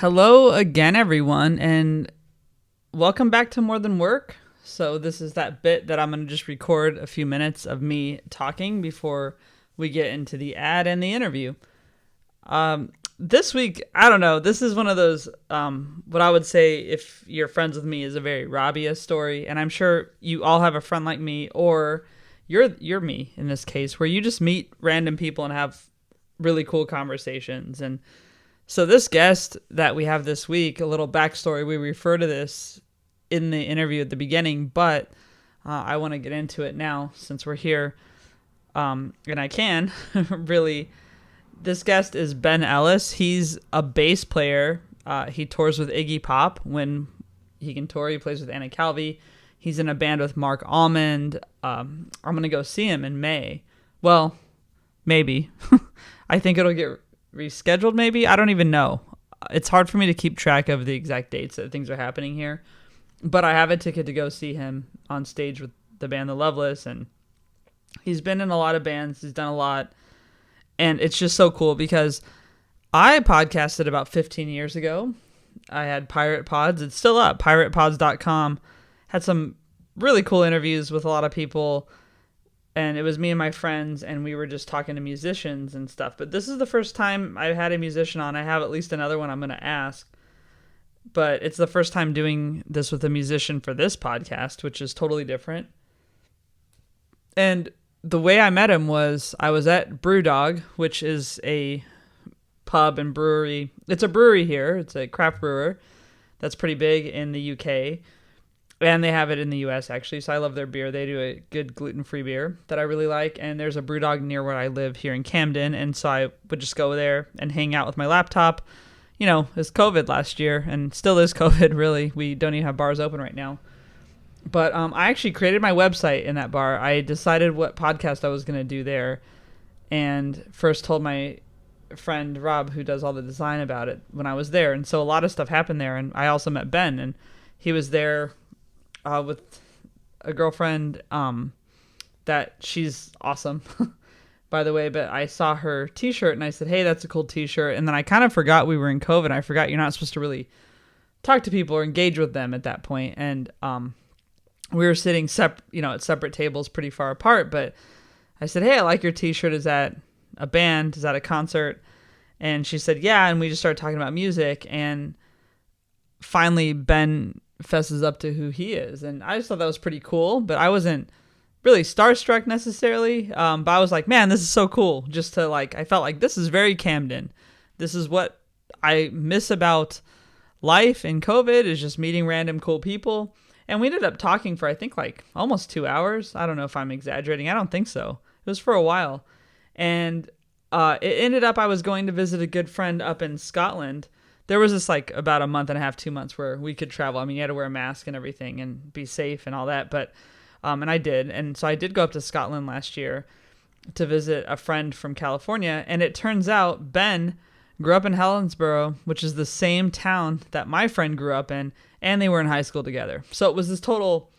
Hello again, everyone, and welcome back to More Than Work. So this is that bit that I'm going to just record a few minutes of me talking before we get into the ad and the interview. This week, I don't know, this is one of those, what I would say, if you're friends with me, is a very Rabia story, and I'm sure you all have a friend like me, or you're me in this case, where you just meet random people and have really cool conversations. And so this guest that we have this week, a little backstory, we refer to this in the interview at the beginning, but I want to get into it now since we're here, and I can, really. This guest is Ben Ellis. He's a bass player. He tours with Iggy Pop when he can tour. He plays with Calvi. He's in a band with Mark Almond. I'm going to go see him in May. Well, maybe. I think it'll get rescheduled maybe. I don't even know. It's hard for me to keep track of the exact dates that things are happening here, but I have a ticket to go see him on stage with the band The Loveless, and he's been in a lot of bands. He's done a lot, and it's just so cool because I podcasted about 15 years ago. I had Pirate Pods. It's still up, piratepods.com. Had some really cool interviews with a lot of people, and it was me and my friends, and we were just talking to musicians and stuff. But this is the first time I've had a musician on. I have at least another one I'm going to ask. But it's the first time doing this with a musician for this podcast, which is totally different. And the way I met him was I was at Brewdog, which is a pub and brewery. It's a brewery here. It's a craft brewer that's pretty big in the UK. And they have it in the U.S., actually, so I love their beer. They do a good gluten-free beer that I really like, and there's a Brewdog near where I live here in Camden, and so I would just go there and hang out with my laptop. You know, it was COVID last year, and still is COVID, really. We don't even have bars open right now. But I actually created my website in that bar. I decided what podcast I was going to do there, and first told my friend Rob, who does all the design, about it when I was there. And so a lot of stuff happened there, and I also met Ben, and he was there with a girlfriend that she's awesome, by the way, but I saw her t-shirt and I said, hey, that's a cool t-shirt. And then I kind of forgot we were in COVID. I forgot you're not supposed to really talk to people or engage with them at that point. And we were sitting at separate tables pretty far apart, but I said, hey, I like your t-shirt. Is that a band? Is that a concert? And she said, yeah. And we just started talking about music, and finally Ben fesses up to who he is, and I just thought that was pretty cool. But I wasn't really starstruck necessarily, but I was like, man, this is so cool. Just to I felt like this is very Camden. This is what I miss about life in COVID, is just meeting random cool people. And we ended up talking for I think almost 2 hours. I don't know if I'm exaggerating. I don't think so. It was for a while, and it ended up I was going to visit a good friend up in Scotland. There was this about a month and a half, 2 months where we could travel. I mean, you had to wear a mask and everything and be safe and all that. But, and I did. And so I did go up to Scotland last year to visit a friend from California. And it turns out Ben grew up in Helensborough, which is the same town that my friend grew up in. And they were in high school together. So it was this total,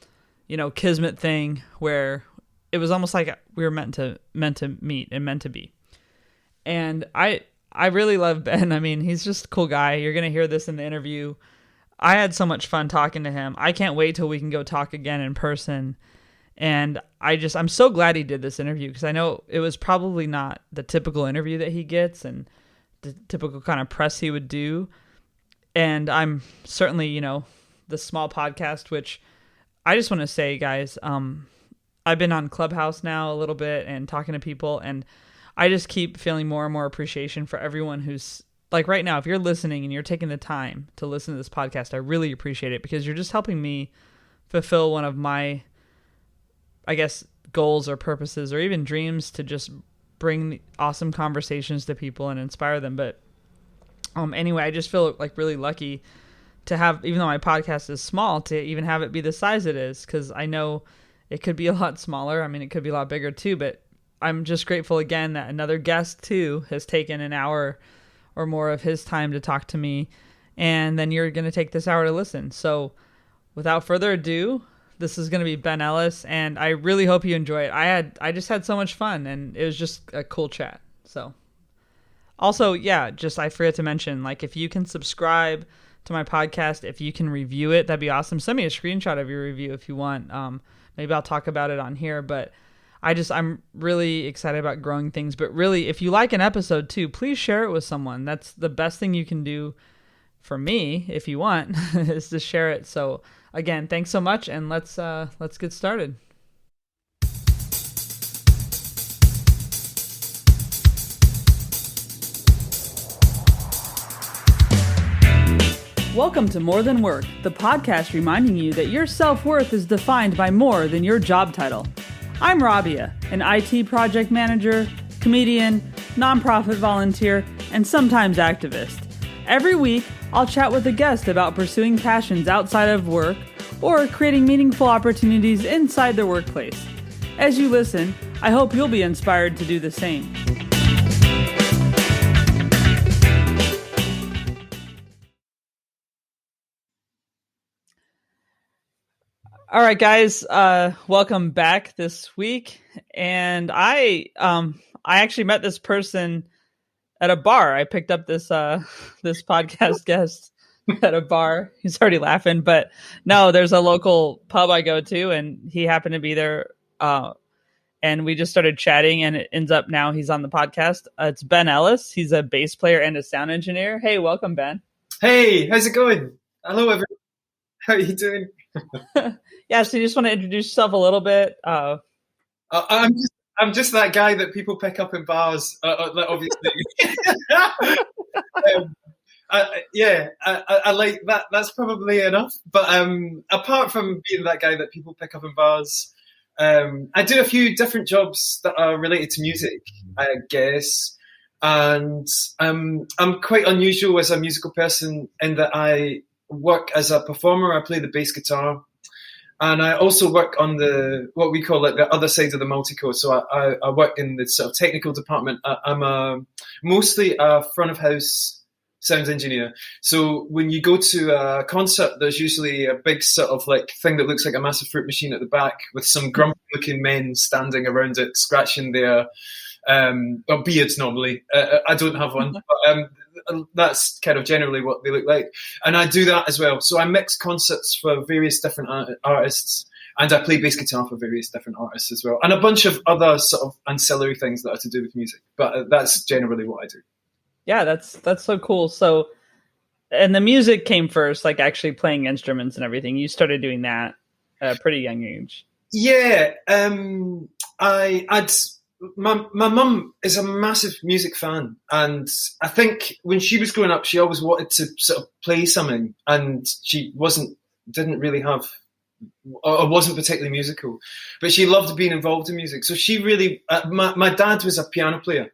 kismet thing where it was almost like we were meant to meet and meant to be. And I really love Ben. I mean, he's just a cool guy. You're going to hear this in the interview. I had so much fun talking to him. I can't wait till we can go talk again in person. And I'm so glad he did this interview, because I know it was probably not the typical interview that he gets and the typical kind of press he would do. And I'm certainly, the small podcast, which I just want to say, guys, I've been on Clubhouse now a little bit and talking to people, and I just keep feeling more and more appreciation for everyone who's right now, if you're listening and you're taking the time to listen to this podcast, I really appreciate it, because you're just helping me fulfill one of my, I guess, goals or purposes or even dreams, to just bring awesome conversations to people and inspire them. But anyway, I just feel really lucky to have, even though my podcast is small, to even have it be the size it is, because I know it could be a lot smaller. I mean, it could be a lot bigger too, but I'm just grateful again that another guest too has taken an hour or more of his time to talk to me, and then you're going to take this hour to listen. So without further ado, this is going to be Ben Ellis, and I really hope you enjoy it. I just had so much fun, and it was just a cool chat. So Also, yeah, just I forgot to mention, like, if you can subscribe to my podcast, if you can review it, that'd be awesome. Send me a screenshot of your review if you want. Maybe I'll talk about it on here, but I'm really excited about growing things. But really, if you like an episode too, please share it with someone. That's the best thing you can do for me, if you want, is to share it. So again, thanks so much, and let's get started. Welcome to More Than Work, the podcast reminding you that your self-worth is defined by more than your job title. I'm Rabia, an IT project manager, comedian, nonprofit volunteer, and sometimes activist. Every week, I'll chat with a guest about pursuing passions outside of work or creating meaningful opportunities inside the workplace. As you listen, I hope you'll be inspired to do the same. All right, guys, welcome back this week. And I actually met this person at a bar. I picked up this podcast guest at a bar. He's already laughing, but no, there's a local pub I go to, and he happened to be there. And we just started chatting, and it ends up now he's on the podcast. It's Ben Ellis. He's a bass player and a sound engineer. Hey, welcome, Ben. Hey, how's it going? Hello, everyone. How are you doing? Yeah, so you just want to introduce yourself a little bit? I'm just that guy that people pick up in bars, obviously. I like that. That's probably enough. But apart from being that guy that people pick up in bars, I do a few different jobs that are related to music, I guess. And I'm quite unusual as a musical person in that I work as a performer. I play the bass guitar. And I also work on what we call like the other side of the multi-code. So I work in the sort of technical department. I'm mostly a front of house sound engineer. So when you go to a concert, there's usually a big sort of like thing that looks like a massive fruit machine at the back with some grumpy looking men standing around it, scratching their beards normally. I don't have one, but that's kind of generally what they look like. And I do that as well. So I mix concerts for various different artists, and I play bass guitar for various different artists as well. And a bunch of other sort of ancillary things that are to do with music. But that's generally what I do. Yeah, that's so cool. So, and the music came first, like actually playing instruments and everything. You started doing that at a pretty young age. Yeah. My mum is a massive music fan, and I think when she was growing up, she always wanted to sort of play something, and she didn't really have, or wasn't particularly musical, but she loved being involved in music. So she really, my dad was a piano player,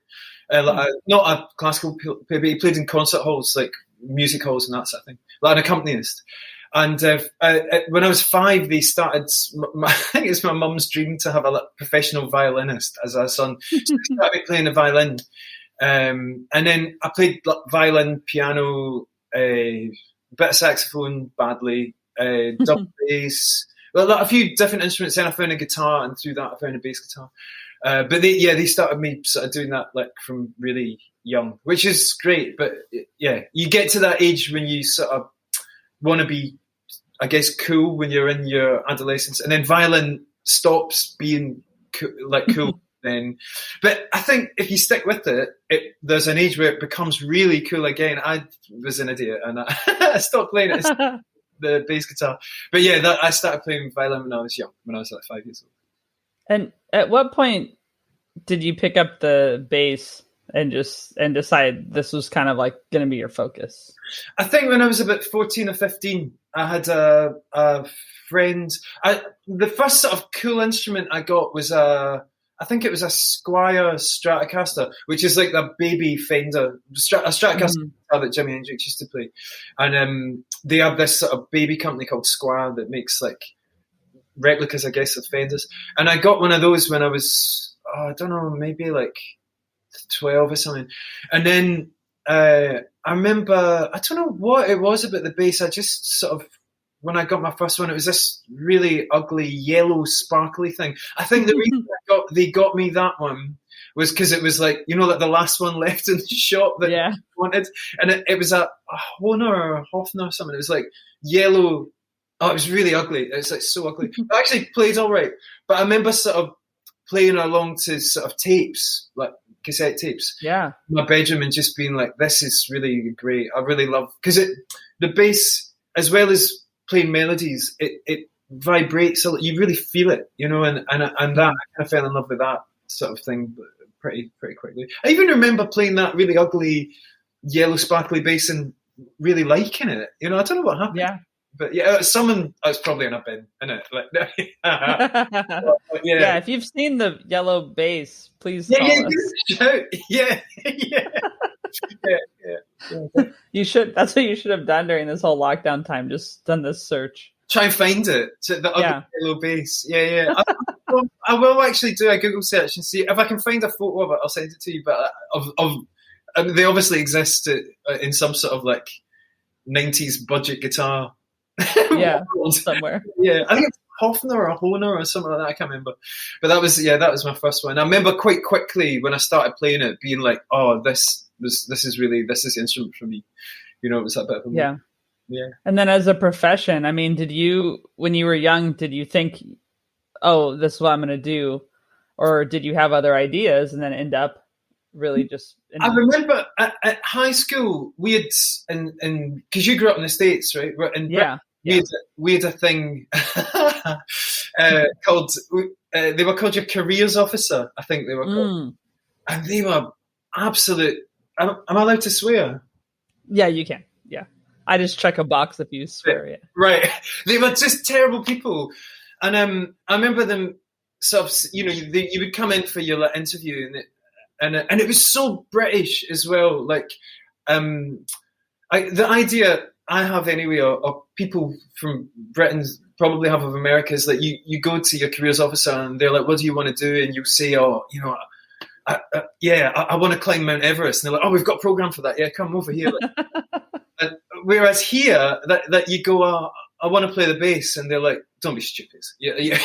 not a classical player, but he played in concert halls, like music halls and that sort of thing, like an accompanist. And when I was 5, they started. I think it's my mum's dream to have a professional violinist as a son. So they started playing the violin, and then I played violin, piano, a bit of saxophone badly, double bass, well, a few different instruments. Then I found a guitar, and through that I found a bass guitar. But they started me sort of doing that like from really young, which is great. But yeah, you get to that age when you sort of want to be, I guess, cool when you're in your adolescence, and then violin stops being cool then. But I think if you stick with it, there's an age where it becomes really cool again. I was an idiot and I stopped playing it, the bass guitar. But yeah, I started playing violin when I was young, when I was like 5 years old. And at what point did you pick up the bass and decide this was kind of like going to be your focus? I think when I was about 14 or 15, I had a friend. The first sort of cool instrument I got was I think it was a Squier Stratocaster, which is like a baby Fender, a Stratocaster that Jimi Hendrix used to play. And they have this sort of baby company called Squier that makes like replicas, I guess, of Fenders. And I got one of those when I was, I don't know, maybe like 12 or something. And then I remember, I don't know what it was about the bass. I just sort of, when I got my first one, it was this really ugly yellow sparkly thing. I think the reason they got me that one was because it was like, like the last one left in the shop that I wanted. And it was a Hohner or a Hofner or something. It was like yellow. Oh, it was really ugly. It was like so ugly. I actually played all right. But I remember sort of playing along to sort of tapes, like cassette tapes. Yeah. In my bedroom and just being like, this is really great. I really love, because the bass, as well as playing melodies, it vibrates, so you really feel it, and that I kind of fell in love with that sort of thing pretty quickly. I even remember playing that really ugly yellow sparkly bass and really liking it. I don't know what happened. Yeah. But someone, it's probably in a bin, isn't it? Like, yeah, if you've seen the yellow bass, please call us. Shout. Yeah. You should. That's what you should have done during this whole lockdown time. Just done this search. Try and find it. The other yellow bass. Yeah. I will actually do a Google search and see if I can find a photo of it. I'll send it to you. But they obviously exist in some sort of like 90s budget guitar. Somewhere. Yeah, I think it's Hofner or Hohner or something like that. I can't remember. But that was my first one. I remember quite quickly when I started playing it, being like, "Oh, this is the instrument for me." It was that bit of a yeah. And then as a profession, I mean, when you were young, did you think, "Oh, this is what I'm going to do," or did you have other ideas and then end up really just? I remember at high school we had, and because you grew up in the States, right? We had a thing called, they were called your careers officer, I think they were called. And they were absolute, am I allowed to swear? Yeah, you can. Yeah. I just check a box if you swear it. Right. They were just terrible people. And I remember them sort of, you would come in for your interview and it was so British as well. Like, the idea I have anyway, or people from Britain probably have of America, is that you go to your careers officer and they're like, "What do you want to do?" And you say, "Oh, I want to climb Mount Everest." And they're like, "Oh, we've got a program for that. Yeah, come over here." Whereas here, that you go, "Oh, I want to play the bass," and they're like, "Don't be stupid. Yeah.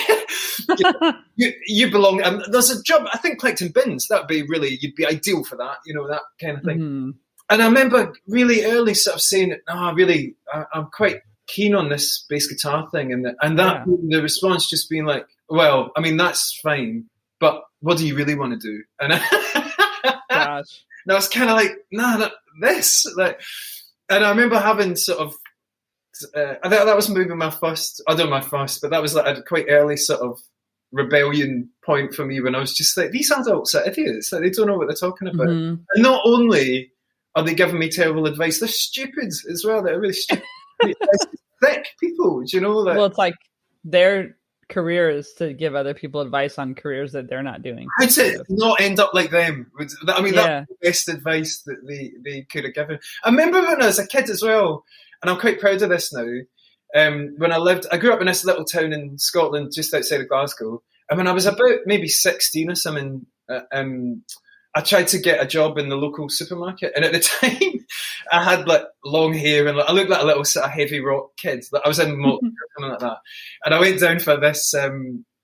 you belong." There's a job. I think collecting bins. You'd be ideal for that. That kind of thing. Mm-hmm. And I remember really early sort of saying, I'm quite keen on this bass guitar thing. And the response just being like, well, I mean, that's fine, but what do you really want to do? And I was kind of like, this. Like, and I remember having sort of, I think that was maybe my first, I don't know my first, but that was like a quite early sort of rebellion point for me when I was just like, these adults are idiots. Like, they don't know what they're talking about. Mm-hmm. And not only are they giving me terrible advice, they're stupid as well. They're really stupid. Thick people, Like, well, it's like their career is to give other people advice on careers that they're not doing. I'd say not end up like them. I mean, that's the best advice that they could have given. I remember when I was a kid as well, and I'm quite proud of this now. When I grew up in this little town in Scotland, just outside of Glasgow, and when I was about maybe 16 or something, I tried to get a job in the local supermarket, and at the time, I had like long hair and I looked like a little sort of heavy rock kid. I was in Malta or something like that, and I went down for this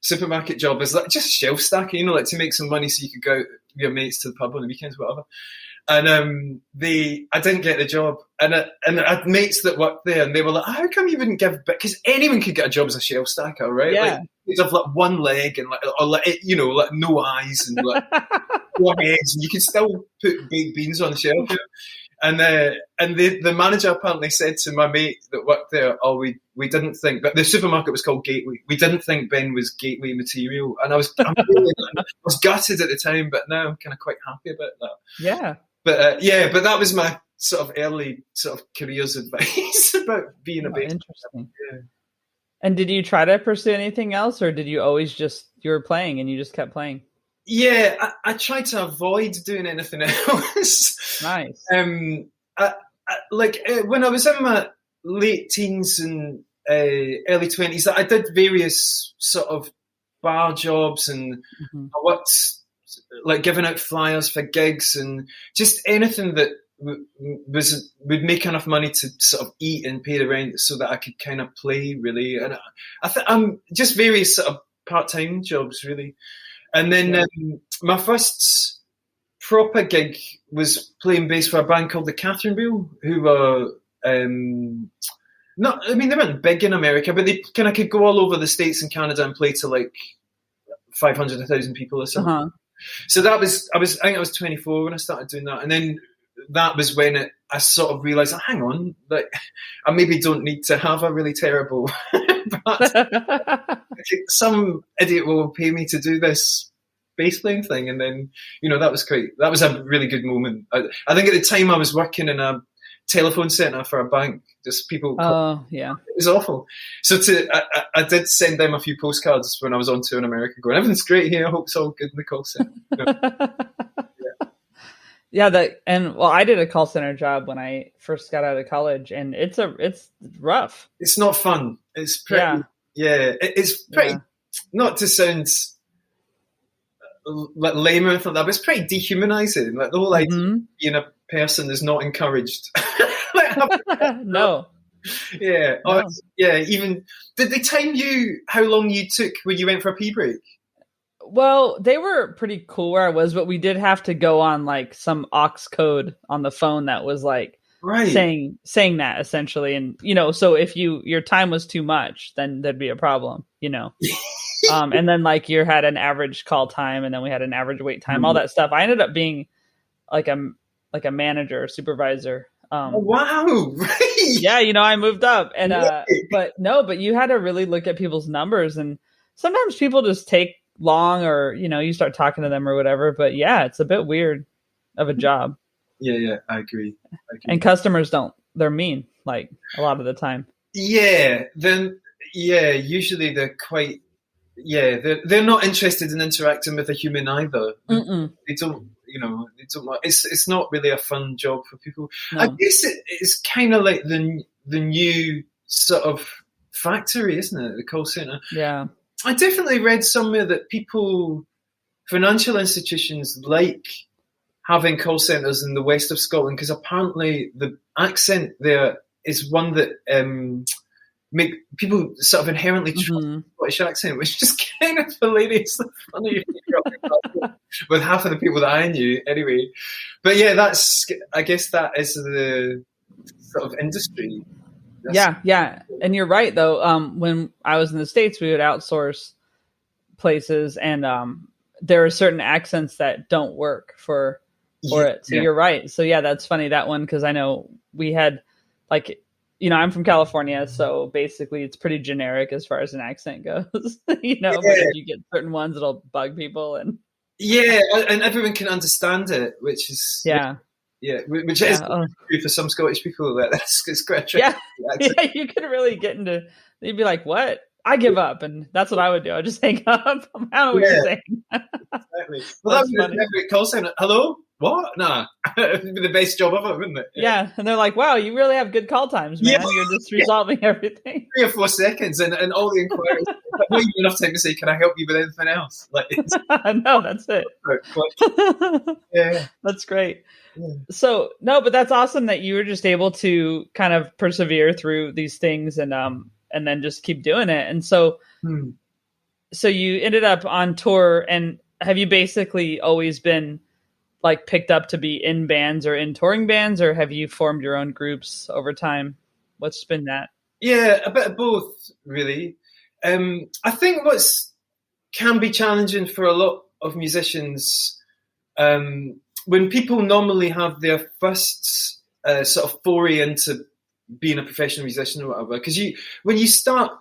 supermarket job as like just shelf stacking, like to make some money so you could go out with your mates to the pub on the weekends, whatever. And I didn't get the job, and I had mates that worked there, and they were like, "How come you wouldn't give?" Because anyone could get a job as a shelf stacker, right? Yeah. Like, you'd have like one leg and like no eyes and like 4 heads, and you could still put baked beans on the shelf. And the manager apparently said to my mate that worked there, "Oh, we didn't think," but the supermarket was called Gateway. We didn't think Ben was Gateway material, and I was gutted at the time, but now I'm kind of quite happy about that. Yeah. But but that was my sort of early sort of careers advice about being a bass. Interesting. Yeah. And did you try to pursue anything else, or did you always you were playing and you just kept playing? Yeah, I tried to avoid doing anything else. Nice. When I was in my late teens and early 20s, I did various sort of bar jobs, and I worked like giving out flyers for gigs and just anything that would make enough money to sort of eat and pay the rent so that I could kind of play, really. And I'm just various sort of part-time jobs, really. And then my first proper gig was playing bass for a band called the Catherine Wheel, who were not. I mean, they weren't big in America, but they kind of could go all over the States and Canada and play to like 500, 1,000 people or something. Uh-huh. So I think I was 24 when I started doing that, and then that was when I sort of realised, oh, hang on, like I maybe don't need to have a really terrible, but some idiot will pay me to do this bass playing thing, and then that was a really good moment. I think at the time I was working in a telephone centre for a bank. Just people. Oh, yeah. It was awful. So I did send them a few postcards when I was on tour in America, going, "Everything's great here. I hope it's all good in the call centre." Yeah. I did a call center job when I first got out of college, and it's rough. It's not fun. It's pretty. Yeah. It's pretty. Yeah. Not to sound like lame or anything like that, but it's pretty dehumanizing. Like the whole idea of being a person is not encouraged. No. Yeah. No. Even did they time you how long you took when you went for a pee break? Well, they were pretty cool where I was, but we did have to go on like some aux code on the phone that was like saying that essentially, and so if your time was too much, then there'd be a problem, and then like you had an average call time, and then we had an average wait time, all that stuff. I ended up being like a manager, supervisor. Oh, wow! Right. Yeah, I moved up, and but you had to really look at people's numbers, and sometimes people just take long, or you start talking to them or whatever. But yeah, it's a bit weird of a job. Yeah, I agree. And customers they're mean, like a lot of the time. Yeah, usually they're quite. Yeah, they're not interested in interacting with a human either. Mm-mm. They don't. They don't. It's not really a fun job for people. No. I guess it's kind of like the new sort of factory, isn't it? The call center. Yeah. I definitely read somewhere that financial institutions like having call centres in the west of Scotland because apparently the accent there is one that make people sort of inherently trust the Scottish accent, which is kind of hilariously funny with half of the people that I knew anyway. But yeah, I guess that is the sort of industry. Yeah. And you're right, though. When I was in the States, we would outsource places, and there are certain accents that don't work for it. So you're right. So yeah, that's funny, that one, because I know we had like, I'm from California, so basically it's pretty generic as far as an accent goes, But if you get certain ones, it'll bug people. And and everyone can understand it, which is which is true for some Scottish people. It's quite a tricky accent. Yeah, you could really get into. You'd be like, "What? I give up," and that's what I would do. I just hang up. I don't know what you're saying. Exactly. Well, that would be a great call center. Hello. What? Nah, it'd be the best job ever, wouldn't it? Yeah, and they're like, "Wow, you really have good call times, man. You're just resolving everything." 3 or 4 seconds, and all the inquiries. Not even enough time to say, "Can I help you with anything else?" No, that's it. Yeah, that's great. Yeah. So but that's awesome that you were just able to kind of persevere through these things, and then just keep doing it. And so you ended up on tour, and have you basically always been like picked up to be in bands or in touring bands, or have you formed your own groups over time? What's been that? Yeah, a bit of both, really. I think can be challenging for a lot of musicians when people normally have their first sort of foray into being a professional musician or whatever, because when you start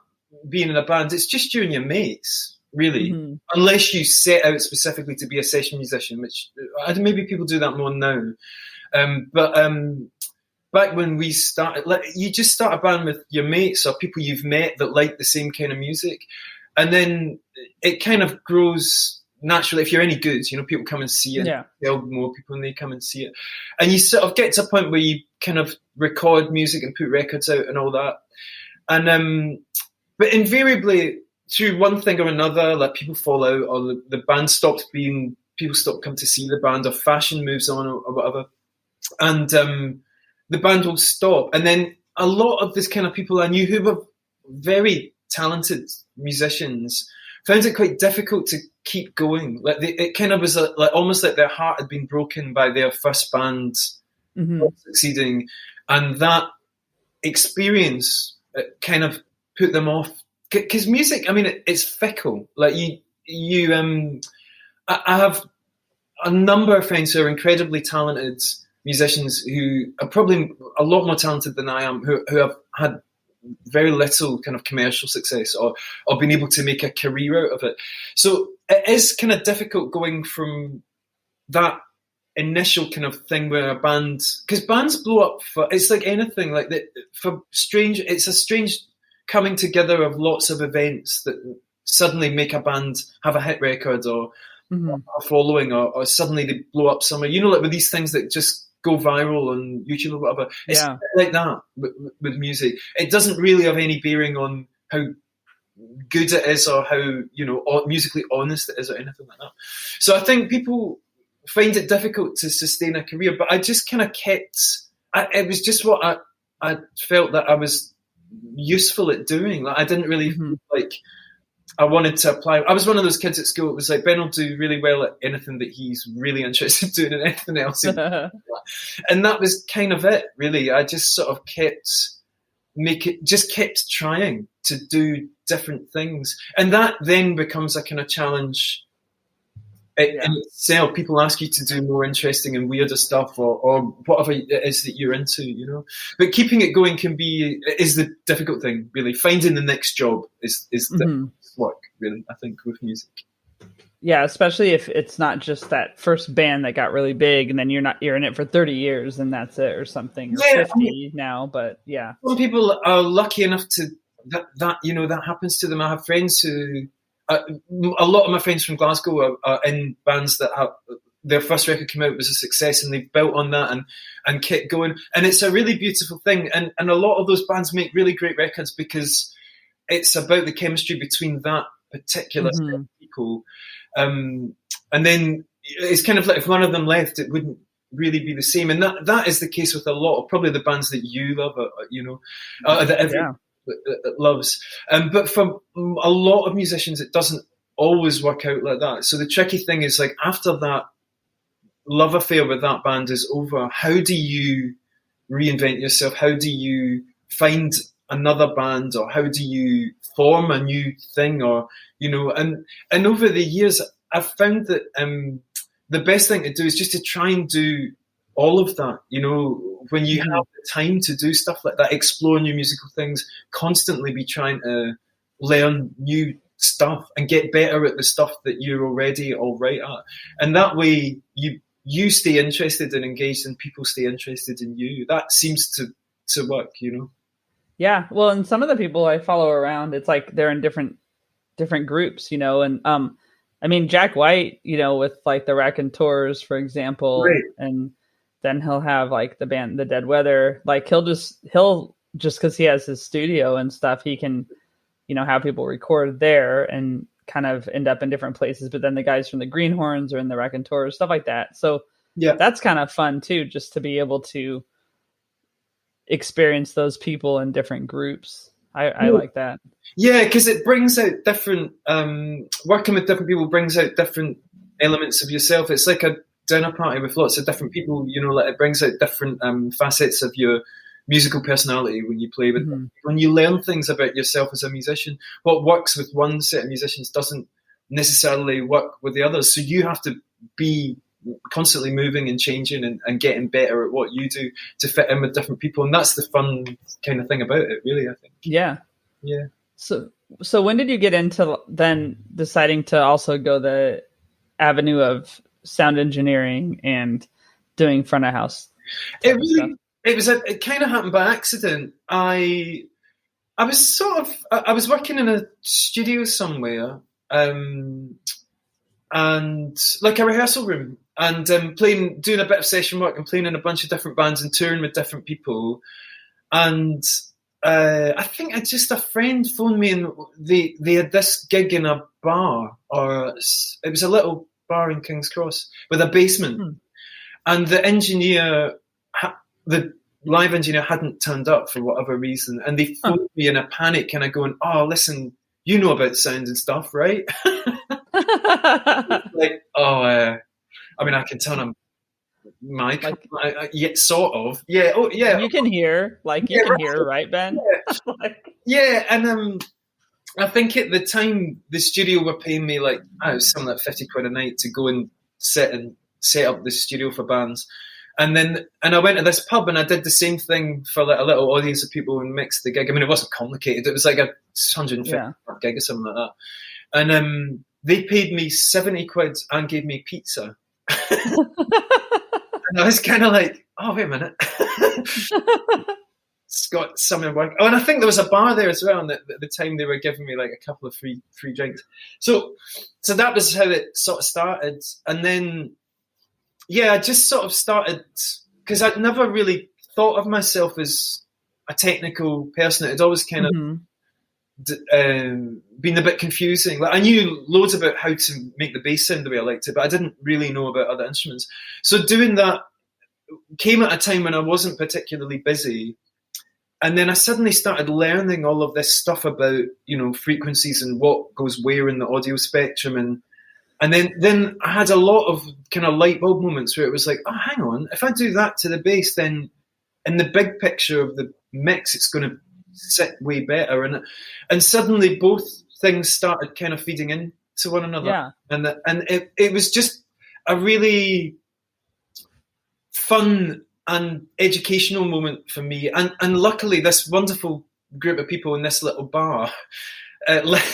being in a band, it's just you and your mates. Really, unless you set out specifically to be a session musician, which maybe people do that more now. But back when we started, you just start a band with your mates or people you've met that like the same kind of music, and then it kind of grows naturally. If you're any good, people come and see it. Yeah. Tell more people and they come and see it, and you sort of get to a point where you kind of record music and put records out and all that, and but invariably, through one thing or another, like people fall out, or the band people stop coming to see the band, or fashion moves on, or whatever, and the band will stop. And then a lot of this kind of people I knew who were very talented musicians found it quite difficult to keep going. Like it kind of was like almost like their heart had been broken by their first band not succeeding, and that experience kind of put them off. Because music, I mean, it's fickle. Like I have a number of friends who are incredibly talented musicians who are probably a lot more talented than I am, who have had very little kind of commercial success or been able to make a career out of it. So it is kind of difficult going from that initial kind of thing where a band, because bands blow up it's like anything, like that, it's a strange coming together of lots of events that suddenly make a band have a hit record or a following, or suddenly they blow up somewhere. You know, like with these things that just go viral on YouTube or whatever. It's like that with music. It doesn't really have any bearing on how good it is or how, you know, musically honest it is or anything like that. So I think people find it difficult to sustain a career, but I just kind of it was just what I felt that I was useful at doing. Like I didn't really feel like I wanted to apply. I was one of those kids at school. It was like, Ben will do really well at anything that he's really interested in doing and anything else. And that was kind of it, really. I just sort of kept trying to do different things. And that then becomes a kind of challenge in itself. People ask you to do more interesting and weirder stuff or whatever it is that you're into, you know. But keeping it going is the difficult thing, really. Finding the next job is the work, really, I think, with music. Yeah, especially if it's not just that first band that got really big and then you're in it for 30 years and that's it or something. Or 50 now, but yeah. Some people are lucky enough to that you know, that happens to them. I have friends who a lot of my friends from Glasgow are in bands that have their first record came out was a success and they've built on that and kept going. And it's a really beautiful thing. And a lot of those bands make really great records because it's about the chemistry between that particular set of people. And then it's kind of like if one of them left, it wouldn't really be the same. And that is the case with a lot of probably the bands that you love, you know, that everyone loves. But for a lot of musicians, it doesn't always work out like that. So the tricky thing is, like, after that love affair with that band is over, how do you reinvent yourself? How do you find another band, or how do you form a new thing? Or, you know, and over the years, I've found that the best thing to do is just to try and do all of that, you know, when you have the time to do stuff like that, explore new musical things, constantly be trying to learn new stuff and get better at the stuff that you're already all right at. And that way you stay interested and engaged and people stay interested in you. That seems to work, you know? Yeah. Well, and some of the people I follow around, it's like they're in different groups, you know, and I mean, Jack White, you know, with like the Raconteurs, for example, right. And then he'll have like the band, the Dead Weather, like he'll just because he has his studio and stuff, he can, you know, have people record there and kind of end up in different places. But then the guys from the Greenhorns are in the Raconteurs, stuff like that. So yeah, that's kind of fun too, just to be able to experience those people in different groups. I like that. Yeah, because it brings out different, working with different people brings out different elements of yourself. It's like a dinner party with lots of different people, you know, like it brings out different facets of your musical personality when you play with them. When you learn things about yourself as a musician, what works with one set of musicians doesn't necessarily work with the others. So you have to be constantly moving and changing and getting better at what you do to fit in with different people. And that's the fun kind of thing about it, really, I think. Yeah. Yeah. So when did you get into then deciding to also go the avenue of sound engineering and doing front of house? It kind of happened by accident. I was working in a studio somewhere, and like a rehearsal room, and doing a bit of session work and playing in a bunch of different bands and touring with different people. And I think a friend phoned me and they had this gig in a bar, or it was a little bar in King's Cross with a basement, and the engineer, the live engineer, hadn't turned up for whatever reason, and they phoned me in a panic, kind of going, "Oh, listen, you know about sound and stuff, right?" Like, I mean, I can turn on mic, yeah, sort of, yeah, oh yeah, you can hear, like, you yeah, can hear, right, Ben? yeah, yeah, and I think at the time the studio were paying me like, it was something like 50 quid a night to go and set up the studio for bands. And I went to this pub and I did the same thing for like a little audience of people and mixed the gig. I mean, it wasn't complicated. It was like a 150 gig or something like that. And they paid me 70 quid and gave me pizza. And I was kind of like, oh, wait a minute. It's got something work. Oh, and I think there was a bar there as well. And at the time they were giving me like a couple of free drinks. So that was how it sort of started. And then, yeah, I just sort of started, because I'd never really thought of myself as a technical person. It had always kind of been a bit confusing. Like, I knew loads about how to make the bass sound the way I liked it, but I didn't really know about other instruments. So doing that came at a time when I wasn't particularly busy. And then I suddenly started learning all of this stuff about, frequencies and what goes where in the audio spectrum. And then I had a lot of kind of light bulb moments where it was like, oh, hang on, if I do that to the bass, then in the big picture of the mix, it's going to sit way better. And suddenly both things started kind of feeding into one another. Yeah. And it was just a really fun and educational moment for me. And luckily, this wonderful group of people in this little bar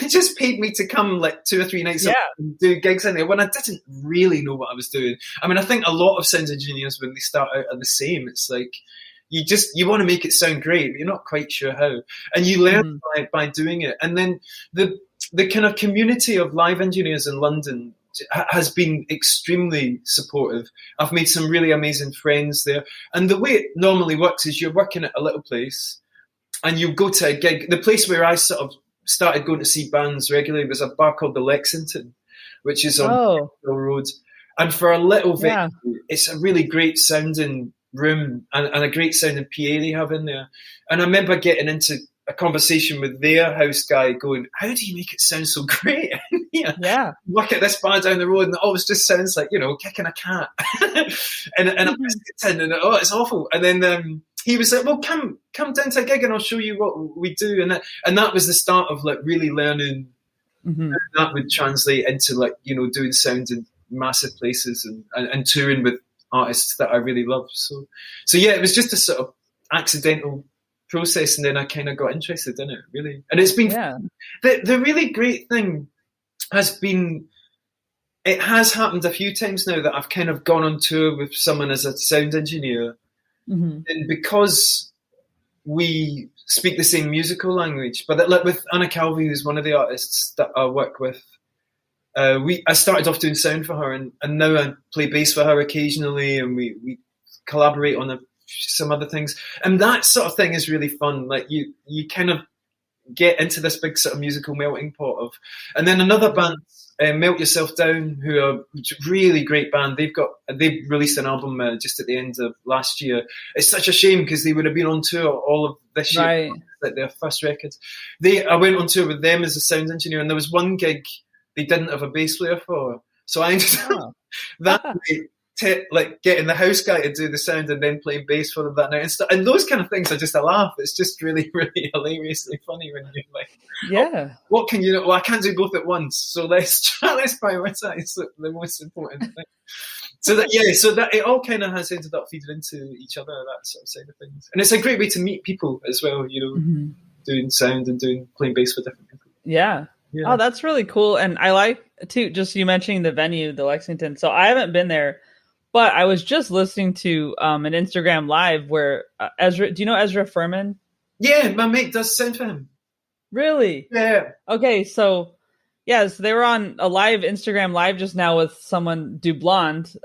just paid me to come like 2 or 3 nights and do gigs in there when I didn't really know what I was doing. I mean, I think a lot of sound engineers, when they start out, are the same. It's like you want to make it sound great, but you're not quite sure how. And you learn by doing it. And then the kind of community of live engineers in London has been extremely supportive. I've made some really amazing friends there. And the way it normally works is you're working at a little place and you go to a gig. The place where I sort of started going to see bands regularly was a bar called the Lexington, which is on Hill Road. And for a little venue, it's a really great sounding room and a great sounding PA they have in there. And I remember getting into a conversation with their house guy going, how do you make it sound so great? Work at this bar down the road and it always just sounds like, kicking a cat. and I'm sitting and it's awful. And then he was like, well, come down to a gig and I'll show you what we do. And that was the start of like really learning how that would translate into like, doing sound in massive places and touring with artists that I really love. So yeah, it was just a sort of accidental process, and then I kind of got interested in it, really. And it's been the really great thing has been, it has happened a few times now that I've kind of gone on tour with someone as a sound engineer, and because we speak the same musical language, but like with Anna Calvi, who's one of the artists that I work with, I started off doing sound for her, and now I play bass for her occasionally, and we collaborate on some other things, and that sort of thing is really fun. Like you kind of get into this big sort of musical melting pot of, and then another band, Melt Yourself Down, who are a really great band. They've released an album just at the end of last year. It's such a shame because they would have been on tour all of this year, like their first record. I went on tour with them as a sound engineer, and there was one gig they didn't have a bass player for, so I ended up that night like getting the house guy to do the sound and then playing bass for them that night and those kind of things are just a laugh. It's just really, really hilariously funny when you're like, what can you do? Well, I can't do both at once, so let's prioritize the most important thing. So that it all kind of has ended up feeding into each other, that sort of side of things. And it's a great way to meet people as well, doing sound and playing bass with different people. Yeah. Oh, that's really cool. And I like too, just you mentioning the venue, the Lexington. So I haven't been there, but I was just listening to an Instagram live where Ezra, do you know Ezra Furman? Yeah, my mate does sound for him. Really? Yeah. Okay, so yes, they were on a live Instagram live just now with someone, Dublond,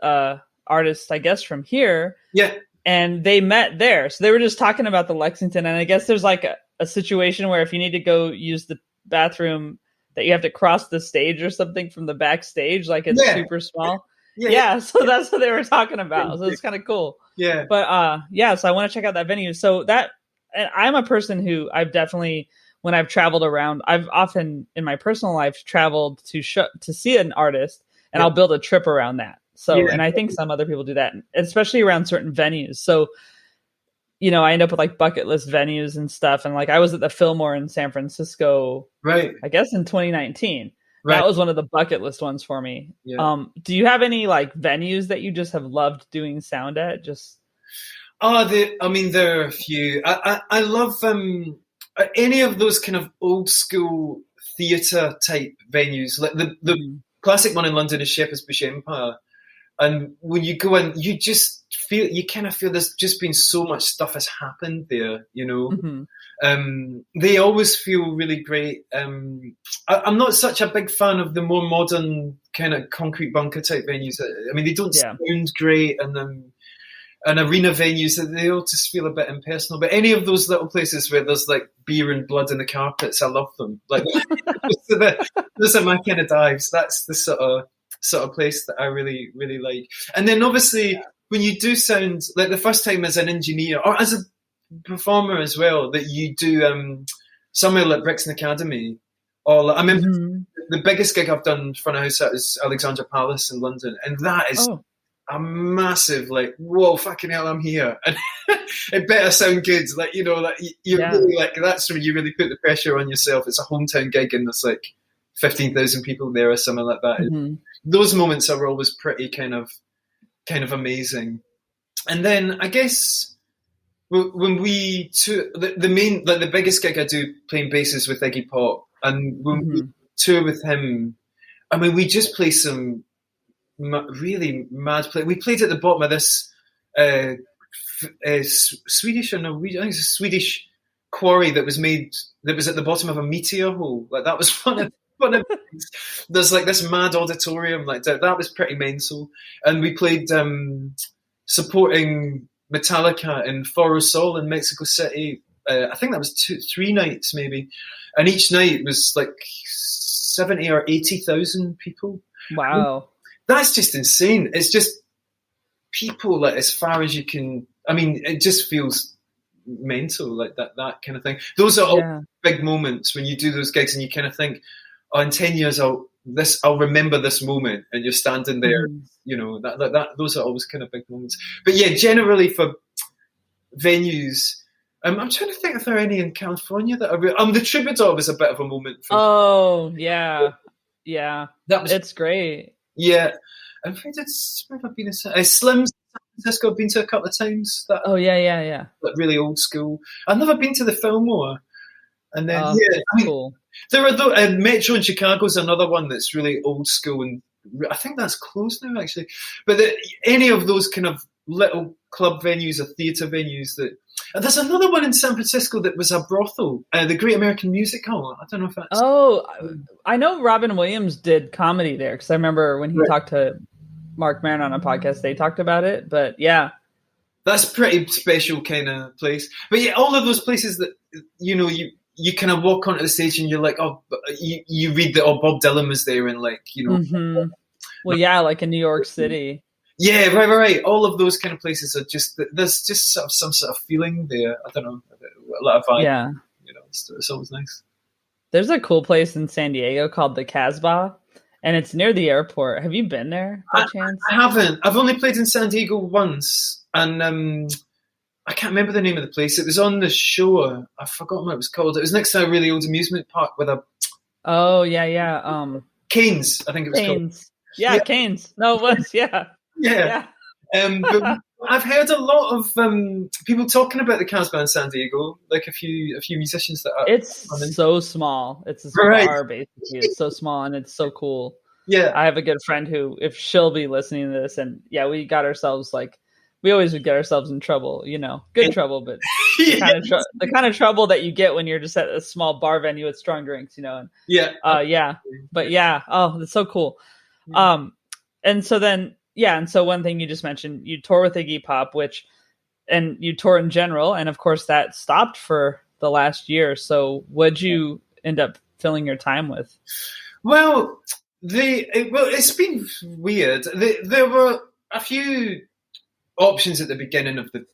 artist, I guess, from here. Yeah. And they met there. So they were just talking about the Lexington. And I guess there's like a situation where if you need to go use the bathroom, that you have to cross the stage or something from the backstage, like it's super small. Yeah, so that's what they were talking about. So it's kind of cool. Yeah. But so I want to check out that venue. So that and I'm a person who I've definitely, when I've traveled around, I've often in my personal life traveled to see an artist, and Yeah. I'll build a trip around that. So, Yeah. and I think some other people do that, especially around certain venues. So, I end up with like bucket list venues and stuff. And like I was at the Fillmore in San Francisco, Right. I guess in 2019. Right. That was one of the bucket list ones for me. Yeah. Do you have any like venues that you just have loved doing sound at? Just there are a few. I love any of those kind of old school theatre type venues. Like the classic one in London is Shepherd's Bush Empire. And when you go in, you kind of feel there's just been so much stuff has happened there, They always feel really great. I'm not such a big fan of the more modern kind of concrete bunker type venues. I mean, they don't sound great, and arena venues, they all just feel a bit impersonal. But any of those little places where there's like beer and blood in the carpets, I love them. Like those are my kind of dives. That's the sort of place that I really, really like. And then obviously when you do sound, like the first time as an engineer or as a performer as well, that you do somewhere like Brixton Academy, or I remember the biggest gig I've done front of house at is Alexandra Palace in London, and that is a massive, like, whoa, fucking hell, I'm here. And it better sound good. Like, really like, that's when you really put the pressure on yourself. It's a hometown gig and there's like 15,000 people there or something like that. Those moments are always pretty kind of amazing. And then I guess when we tour, the biggest gig I do playing bass is with Iggy Pop, and when we tour with him, I mean, we just play some really mad play. We played at the bottom of this Swedish or Norwegian, I think it's a Swedish quarry that was at the bottom of a meteor hole. Like that was one of there's like this mad auditorium like that was pretty mental. And we played supporting Metallica in Foro Sol in Mexico City. I think that was 3 nights maybe, and each night was like 70 or 80,000 people. Wow. That's just insane. It's just people like as far as you can. I mean, it just feels mental, like that kind of thing. Those are all big moments when you do those gigs, and you kind of think, "Oh, in 10 years, I'll remember this moment." And you're standing there, that. Those are always kind of big moments. But yeah, generally for venues, I'm trying to think if there are any in California that are. The Troubadour was a bit of a moment. It's great. Yeah, I think where have I been in Slim's San Francisco. I've been to a couple of times. Like really old school. I've never been to the Fillmore. And then cool. There are Metro in Chicago is another one that's really old school, and I think that's closed now actually. But any of those kind of little club venues or theatre venues and there's another one in San Francisco that was a brothel, the Great American Music Hall. I don't know if that's... I know Robin Williams did comedy there, because I remember when he talked to Mark Maron on a podcast, they talked about it. But yeah, that's a pretty special kind of place. But yeah, all of those places that you kind of walk onto the stage and you're like, you read that Bob Dylan was there, and like Well, yeah, like in New York City. Yeah, right. All of those kind of places are just, there's just sort of some sort of feeling there. I don't know, a lot of vibe. Yeah, it's always nice. There's a cool place in San Diego called the Casbah, and it's near the airport. Have you been there by chance? I haven't. I've only played in San Diego once, and I can't remember the name of the place. It was on the shore. I've forgotten what it was called. It was next to a really old amusement park with a... Oh, yeah. Canes, I think it was called. Yeah, Canes. No, it was, Yeah. But I've heard a lot of people talking about the Casbah in San Diego, like a few musicians that are... It's so small. It's a bar, basically. It's so small, and it's so cool. Yeah. I have a good friend who, if she'll be listening to this, and we got ourselves we always would get ourselves in trouble, good trouble, but the kind of trouble that you get when you're just at a small bar venue with strong drinks, and but that's so cool. And so then, and so one thing you just mentioned, you tour with Iggy Pop, and you tour in general, and of course that stopped for the last year. So what'd you end up filling your time with? Well, it's been weird. There were a few options at the beginning of the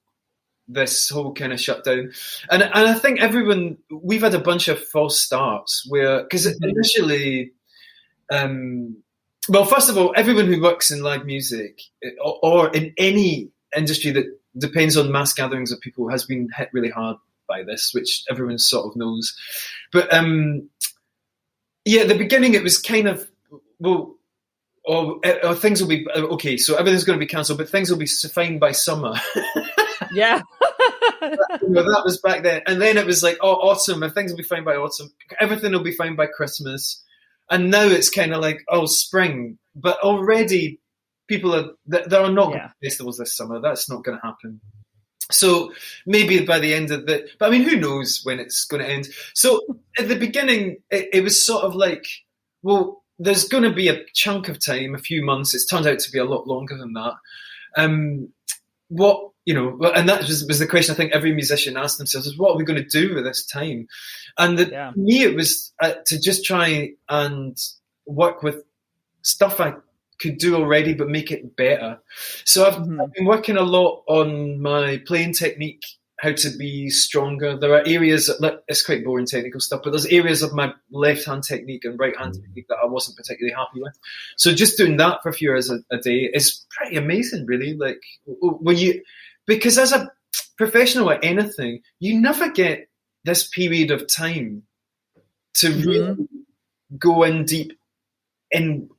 this whole kind of shutdown. And I think we've had a bunch of false starts where, because initially, well, first of all, everyone who works in live music or in any industry that depends on mass gatherings of people has been hit really hard by this, which everyone sort of knows. But yeah, at the beginning it was kind of, well, or things will be okay, so everything's going to be cancelled, but things will be fine by summer. Yeah. That was back then. And then it was like, oh, autumn, and things will be fine by autumn. Everything will be fine by Christmas. And now it's kind of like, oh, spring. But already there are not festivals this summer. That's not going to happen. So maybe by the end of but I mean, who knows when it's going to end? So at the beginning, it was sort of like, well, there's going to be a chunk of time, a few months. It's turned out to be a lot longer than that. And that was the question I think every musician asked themselves is, what are we going to do with this time? And for me, it was to just try and work with stuff I could do already, but make it better. So I've been working a lot on my playing technique, how to be stronger. There are areas, it's quite boring technical stuff, but there's areas of my left-hand technique and right-hand technique that I wasn't particularly happy with. So just doing that for a few hours a day is pretty amazing, really. Like, because as a professional at anything, you never get this period of time to really go in deep and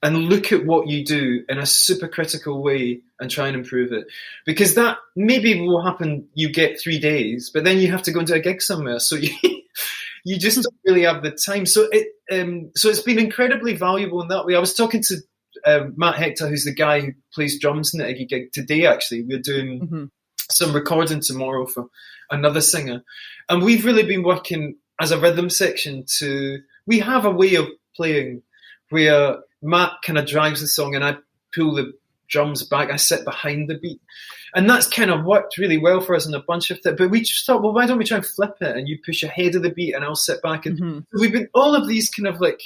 look at what you do in a super critical way and try and improve it. Because that maybe will happen, you get 3 days, but then you have to go and do a gig somewhere. So you just don't really have the time. So it's been incredibly valuable in that way. I was talking to Matt Hector, who's the guy who plays drums in the Iggy gig today, actually. We're doing some recording tomorrow for another singer. And we've really been working as a rhythm section we have a way of playing where Matt kind of drives the song and I pull the drums back. I sit behind the beat. And that's kind of worked really well for us in a bunch of things. But we just thought, well, why don't we try and flip it? And you push ahead of the beat and I'll sit back. And we've been all of these kind of like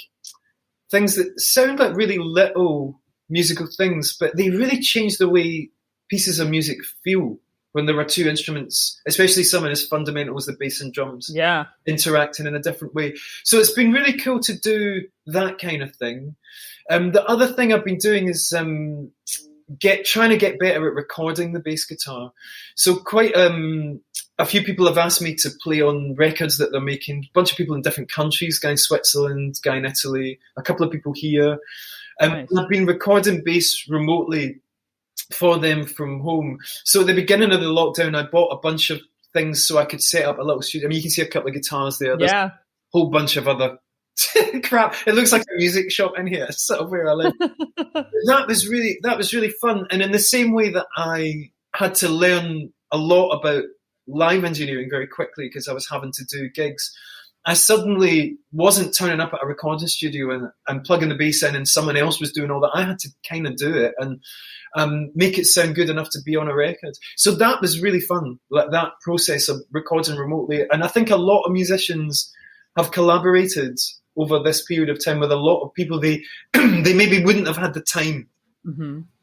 things that sound like really little musical things, but they really change the way pieces of music feel when there are two instruments, especially something as fundamental as the bass and drums, interacting in a different way. So it's been really cool to do that kind of thing. The other thing I've been doing is trying to get better at recording the bass guitar. So quite a few people have asked me to play on records that they're making. A bunch of people in different countries, guy in Switzerland, guy in Italy, a couple of people here. Nice. I've been recording bass remotely for them from home. So at the beginning of the lockdown, I bought a bunch of things so I could set up a little studio. I mean, you can see a couple of guitars there. There's a whole bunch of other crap. It looks like a music shop in here. It's sort of where I live. That was really fun. And in the same way that I had to learn a lot about live engineering very quickly because I was having to do gigs, I suddenly wasn't turning up at a recording studio and plugging the bass in and someone else was doing all that. I had to kind of do it and make it sound good enough to be on a record. So that was really fun, like that process of recording remotely. And I think a lot of musicians have collaborated over this period of time with a lot of people they maybe wouldn't have had the time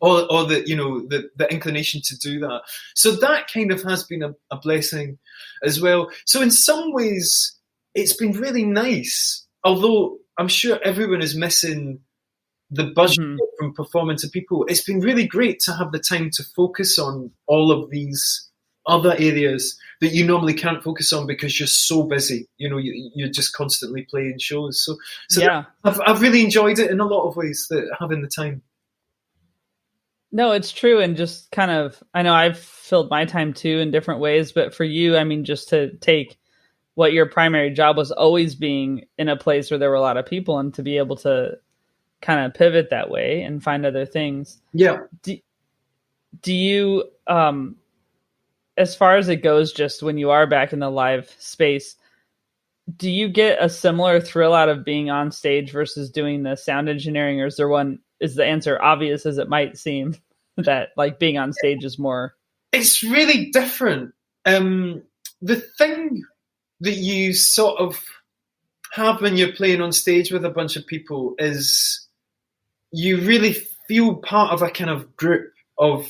or the inclination to do that. So that kind of has been a blessing as well. So in some ways, it's been really nice, although I'm sure everyone is missing the buzz from performing to people. It's been really great to have the time to focus on all of these other areas that you normally can't focus on because you're so busy. You know, you're just constantly playing shows. So yeah, I've really enjoyed it in a lot of ways, having the time. No, it's true. And just kind of, I know I've filled my time too in different ways, but for you, I mean, just to take what your primary job was always being in a place where there were a lot of people and to be able to kind of pivot that way and find other things. Yeah. Do you, as far as it goes, just when you are back in the live space, do you get a similar thrill out of being on stage versus doing the sound engineering? Or is the answer obvious as it might seem that like being on stage is more? It's really different. The thing that you sort of have when you're playing on stage with a bunch of people is you really feel part of a kind of group of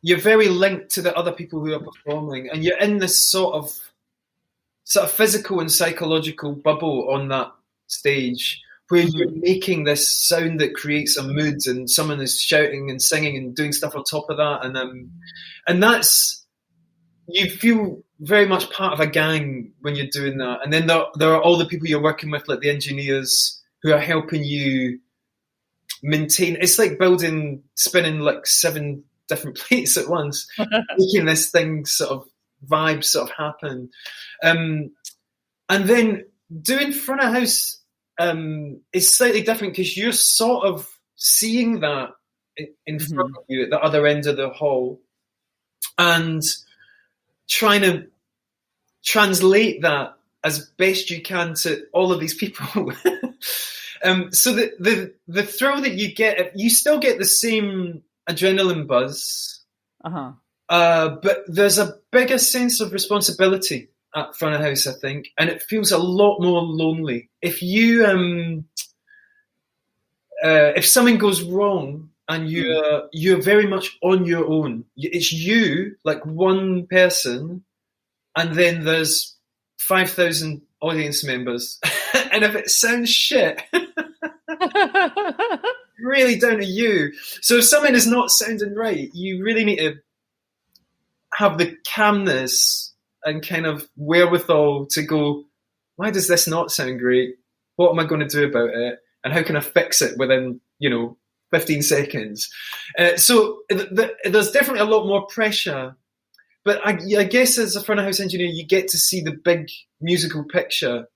you're very linked to the other people who are performing, and you're in this sort of physical and psychological bubble on that stage where you're making this sound that creates a mood, and someone is shouting and singing and doing stuff on top of that, and that's, you feel very much part of a gang when you're doing that. And then there are all the people you're working with, like the engineers, who are helping you maintain. It's like spinning like 7 different plates at once, making this thing sort of vibe sort of happen. And then doing front of house is slightly different because you're sort of seeing that in front of you at the other end of the hall, and trying to translate that as best you can to all of these people. So the thrill that you get, you still get the same adrenaline buzz, but there's a bigger sense of responsibility at front of house, I think, and it feels a lot more lonely. If something goes wrong and you're very much on your own, it's you, like one person, and then there's 5,000 audience members, and if it sounds shit, really down to you. So if something is not sounding right, you really need to have the calmness and kind of wherewithal to go, why does this not sound great? What am I going to do about it? And how can I fix it within, 15 seconds? So there's definitely a lot more pressure. But I guess as a front of house engineer, you get to see the big musical picture,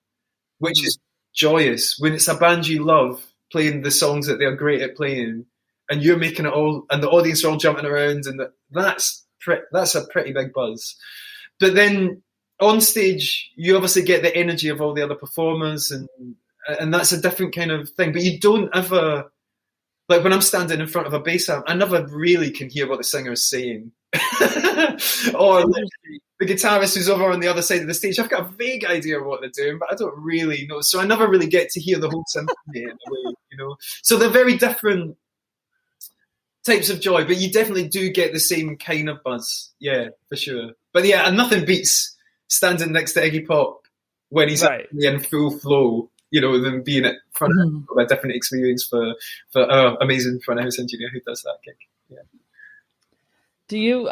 which is joyous when it's a band you love playing the songs that they're great at playing, and you're making it all, and the audience are all jumping around, and that's a pretty big buzz. But then on stage, you obviously get the energy of all the other performers, and that's a different kind of thing. But you don't ever, like when I'm standing in front of a bass amp, I never really can hear what the singer is saying. Or like, the guitarist who's over on the other side of the stage, I've got a vague idea of what they're doing, but I don't really know. So I never really get to hear the whole symphony in a way, So they're very different types of joy, but you definitely do get the same kind of buzz. Yeah, for sure. But yeah, and nothing beats standing next to Iggy Pop when he's actually in full flow, than being at front of a different experience for amazing front of house engineer who does that gig. Yeah. Do you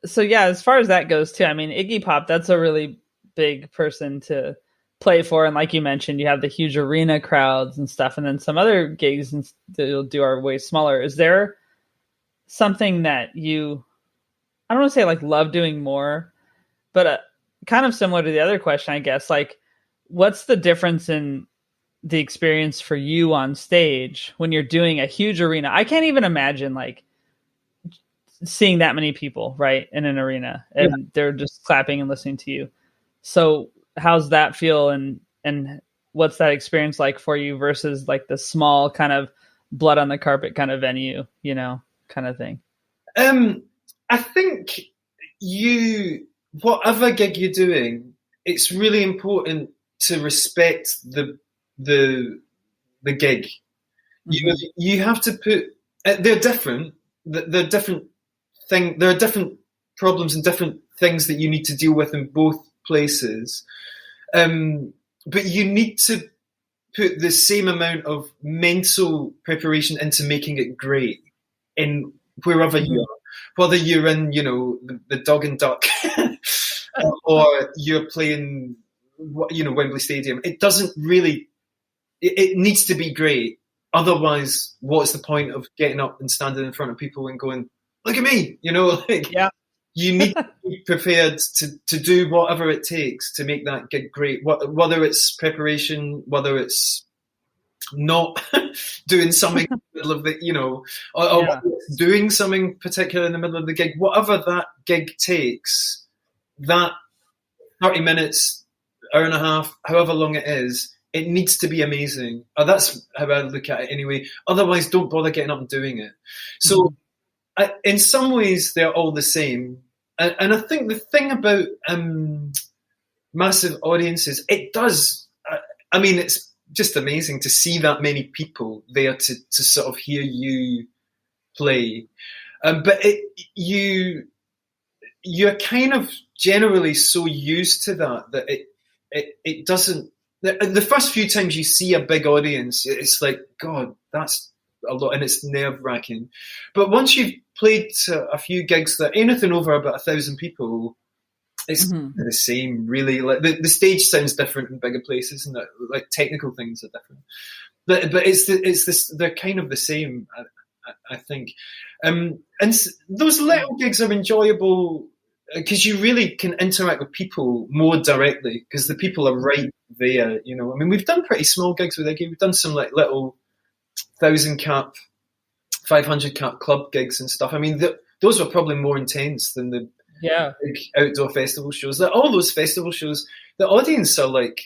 so yeah, as far as that goes too, I mean, Iggy Pop, that's a really big person to play for, and like you mentioned, you have the huge arena crowds and stuff, and then some other gigs that you'll do are way smaller. Is there something that you, I don't want to say like love doing more, but kind of similar to the other question, I guess, like what's the difference in the experience for you on stage when you're doing a huge arena? I can't even imagine like seeing that many people right in an arena, and they're just clapping and listening to you. So how's that feel, and what's that experience like for you versus like the small kind of blood on the carpet kind of venue, kind of thing? I think whatever gig you're doing, it's really important to respect the gig. You have to put, they're different. They're different thing. There are different problems and different things that you need to deal with in both places. But you need to put the same amount of mental preparation into making it great in wherever you are, whether you're in, the Dog and Duck or you're playing, Wembley Stadium. It doesn't really, it needs to be great. Otherwise, what's the point of getting up and standing in front of people and going, look at me, You need to be prepared to do whatever it takes to make that gig great, whether it's preparation, whether it's not doing something in the middle of the, or whether it's doing something particular in the middle of the gig, whatever that gig takes, that 30 minutes, hour and a half, however long it is, it needs to be amazing. That's how I look at it anyway. Otherwise, don't bother getting up and doing it. So in some ways, they're all the same. And I think the thing about massive audiences, it does, it's just amazing to see that many people there to sort of hear you play. But you're kind of generally so used to that it doesn't. The first few times you see a big audience, it's like, God, that's a lot, and it's nerve wracking. But once you've played a few gigs that anything over about 1,000 people, it's the same, really. Like the stage sounds different in bigger places, and like technical things are different. But they're kind of the same, I think. And those little gigs are enjoyable because you really can interact with people more directly because the people are right there. You know, I mean, we've done pretty small gigs with Iggy. We've done some like little 1,000 cap, 500 cap club gigs and stuff. I mean, those were probably more intense than the big outdoor festival shows. Like all those festival shows, the audience are like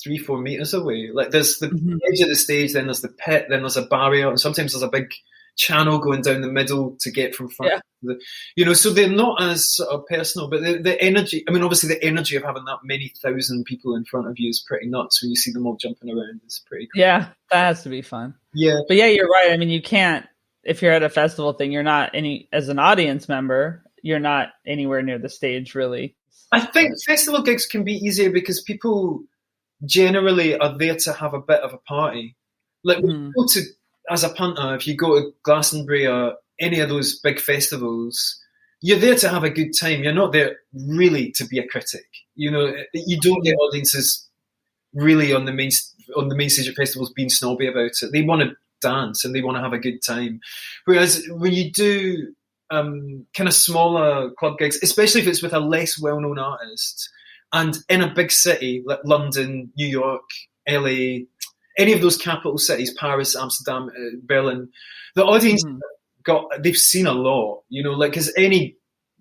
3-4 meters away. Like there's the edge of the stage, then there's the pit, then there's a barrier, and sometimes there's a big channel going down the middle to get from front. You know, so they're not as sort of personal, but the energy, I mean, obviously the energy of having that many thousand people in front of you is pretty nuts when you see them all jumping around. It's pretty cool. Yeah, that has to be fun. Yeah. But yeah, you're right. I mean, you can't, if you're at a festival thing, you're not as an audience member, you're not anywhere near the stage, really. I think festival gigs can be easier because people generally are there to have a bit of a party. Like when you go to, as a punter, if you go to Glastonbury or any of those big festivals, you're there to have a good time. You're not there really to be a critic. You know, you don't get audiences really on the main stage at festivals being snobby about it. They want to dance and they want to have a good time. Whereas when you do kind of smaller club gigs, especially if it's with a less well-known artist, and in a big city like London, New York, LA, any of those capital cities, Paris, Amsterdam, Berlin, the audience they've seen a lot, you know, like, because any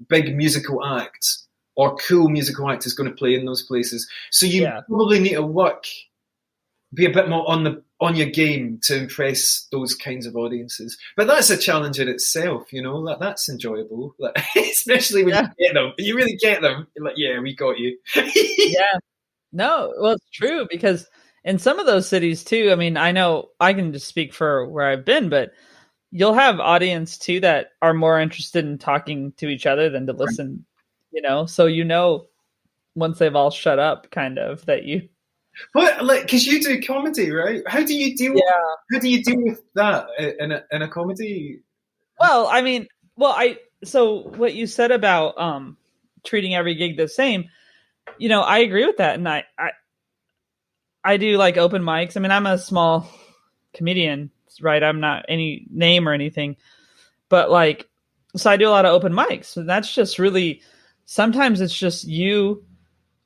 big musical act or cool musical act is going to play in those places. So you probably need to be a bit more on your game to impress those kinds of audiences. But that's a challenge in itself, you know, that's enjoyable, like, especially when you get them. You really get them. You're like, yeah, we got you. No, well, it's true, because in some of those cities too, I mean, I know I can just speak for where I've been, but you'll have audience too that are more interested in talking to each other than to listen, you know? So, you know, once they've all shut up, kind of, that you... But like, because you do comedy, right? How do you deal with that in a comedy? Well, I mean, so what you said about treating every gig the same, you know, I agree with that. And I do like open mics. I mean, I'm a small comedian, right? I'm not any name or anything, but like, so I do a lot of open mics. And that's just really, sometimes it's just you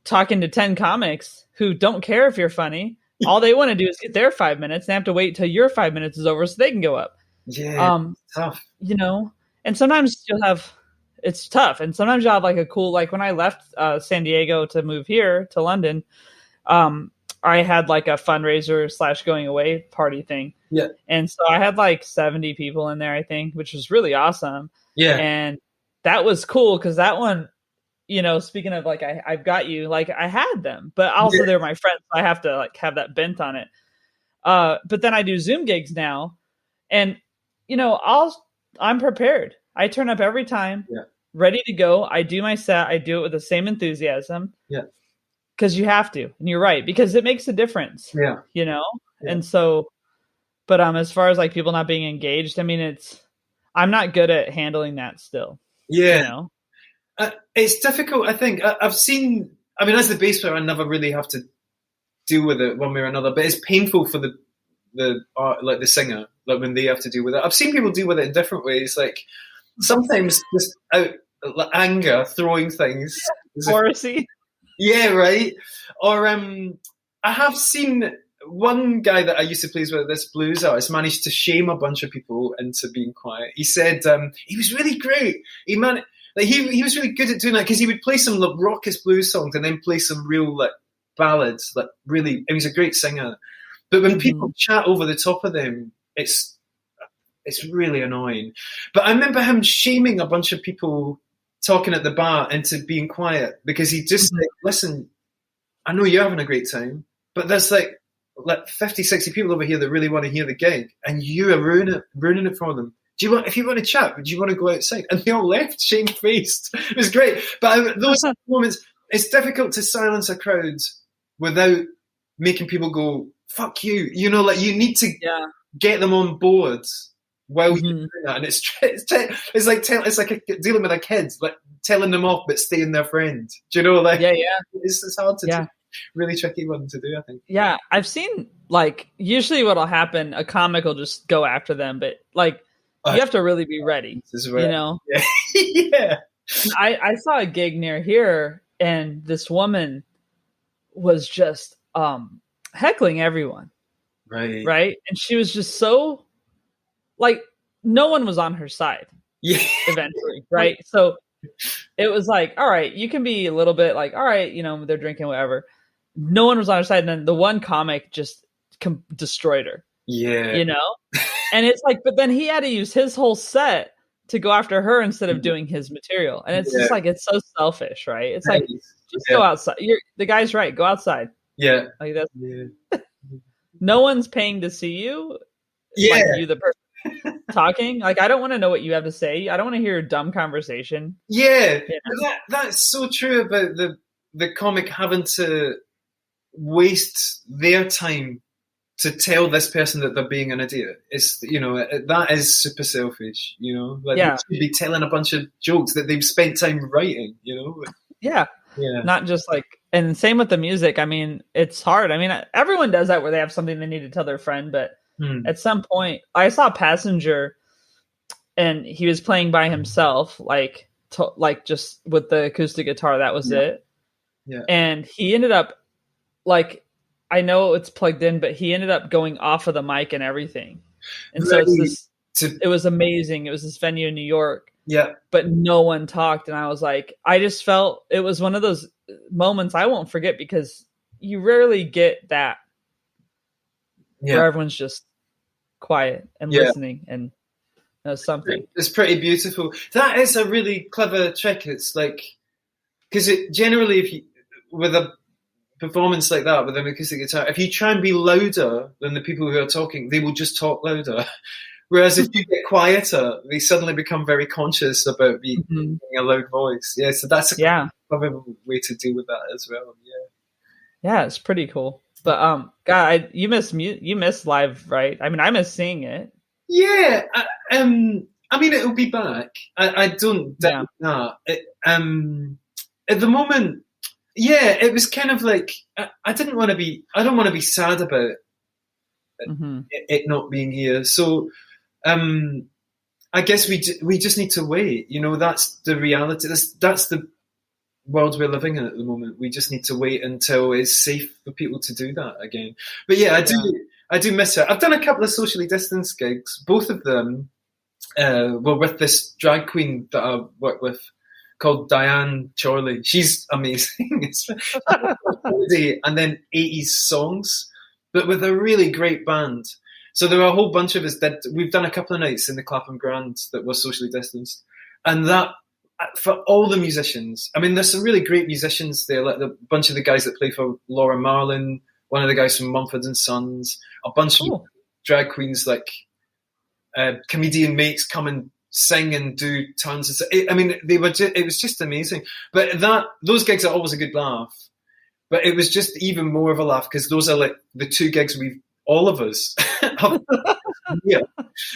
talking to 10 comics who don't care if you're funny. All they want to do is get their 5 minutes. They have to wait till your 5 minutes is over so they can go up. Yeah, tough. You know, and sometimes it's tough. And sometimes you'll have like a cool, like when I left San Diego to move here to London, I had like a fundraiser / going away party thing. Yeah. And so I had like 70 people in there, I think, which was really awesome. Yeah. And that was cool because that one, you know, speaking of like, I've got you, like I had them, but also they're my friends. So I have to like have that bent on it. But then I do Zoom gigs now, and, you know, I'm prepared. I turn up every time, ready to go. I do my set. I do it with the same enthusiasm. Yeah. Because you have to, and you're right, because it makes a difference. Yeah. You know? Yeah. And so, but as far as like people not being engaged, I mean, I'm not good at handling that still. Yeah. You know? It's difficult, I think. I've seen, I mean, as the bass player, I never really have to deal with it one way or another, but it's painful for the singer, like when they have to deal with it. I've seen people deal with it in different ways, like sometimes just out like, anger, throwing things. Morrissey. Yeah, right. Or I have seen one guy that I used to play with, this blues artist, managed to shame a bunch of people into being quiet. He said he was really great. He was really good at doing that because he would play some like, raucous blues songs and then play some real like ballads. Like really, he was a great singer. But when people chat over the top of them, it's really annoying. But I remember him shaming a bunch of people talking at the bar into being quiet because he just like, listen, I know you're having a great time, but there's like 50, 60 people over here that really want to hear the gig and you are ruining it for them. if you want to chat, do you want to go outside? And they all left, shamefaced. It was great. But those moments, it's difficult to silence a crowd without making people go, fuck you. You know, like you need to get them on board while you're doing that. And it's like dealing with a kid, like telling them off but staying their friend. Do you know, like it's hard to do. Really tricky one to do, I think. Yeah, I've seen, like, usually what'll happen, a comic will just go after them, but like you have to really be ready. You know? Yeah. I saw a gig near here, and this woman was just heckling everyone. Right? And she was just so, like, no one was on her side. Yeah. Eventually, right? So it was like, all right, you can be a little bit like, all right, you know, they're drinking, whatever. No one was on her side. And then the one comic just destroyed her. Yeah. You know? And it's like, but then he had to use his whole set to go after her instead of doing his material. And it's just like, it's so selfish, right? It's like, just go outside. The guy's right. Go outside. Yeah. Like that's, no one's paying to see you. Yeah. Like you, the person talking. Like, I don't want to know what you have to say. I don't want to hear a dumb conversation. Yeah. That's so true about the comic having to waste their time to tell this person that they're being an idiot. It's, you know, that is super selfish, you know? Like, they should be telling a bunch of jokes that they've spent time writing, you know? Yeah. Not just like, and same with the music. I mean, it's hard. I mean, everyone does that where they have something they need to tell their friend, but at some point, I saw Passenger and he was playing by himself, like just with the acoustic guitar. That was it. Yeah. And he ended up, like, I know it's plugged in, but he ended up going off of the mic and everything. And so it was amazing. It was this venue in New York. Yeah. But no one talked. And I was like, I just felt it was one of those moments I won't forget, because you rarely get that where everyone's just quiet and listening and something. It's pretty beautiful. That is a really clever trick. It's like, because it generally, if you, with a performance like that with an acoustic guitar, if you try and be louder than the people who are talking, they will just talk louder. Whereas if you get quieter, they suddenly become very conscious about being a loud voice. Yeah, so that's a clever way to deal with that as well. Yeah, it's pretty cool. But God, you miss live, right? I mean, I miss seeing it. Yeah, I mean, it'll be back. I don't doubt that. At the moment. Yeah, it was kind of like I don't want to be sad about it not being here. So I guess we just need to wait. You know, that's the reality. That's the world we're living in at the moment. We just need to wait until it's safe for people to do that again. But yeah, I do miss it. I've done a couple of socially distanced gigs. Both of them were with this drag queen that I work with, called Diane Chorley. She's amazing. It's and then 80s songs, but with a really great band. So there were a whole bunch of us we've done a couple of nights in the Clapham Grand that were socially distanced. And that, for all the musicians, I mean, there's some really great musicians there, like the bunch of the guys that play for Laura Marlin, one of the guys from Mumford and Sons, a bunch of drag queens, like comedian mates come and sing and do tons of stuff. I mean, it was just amazing. But those gigs are always a good laugh. But it was just even more of a laugh because those are like the two gigs all of us have. Yeah,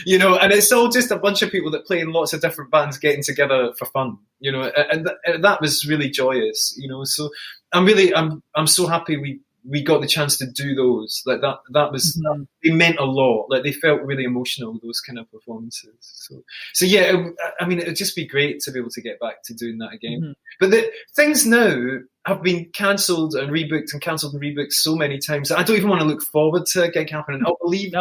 you know, and it's all just a bunch of people that play in lots of different bands getting together for fun, you know, and that was really joyous, you know. So I'm so happy we got the chance to do those. Like that was they meant a lot. Like they felt really emotional, those kind of performances. So yeah, I mean, it'd just be great to be able to get back to doing that again. But the things now have been cancelled and rebooked so many times that I don't even want to look forward to a gig happening. I'll believe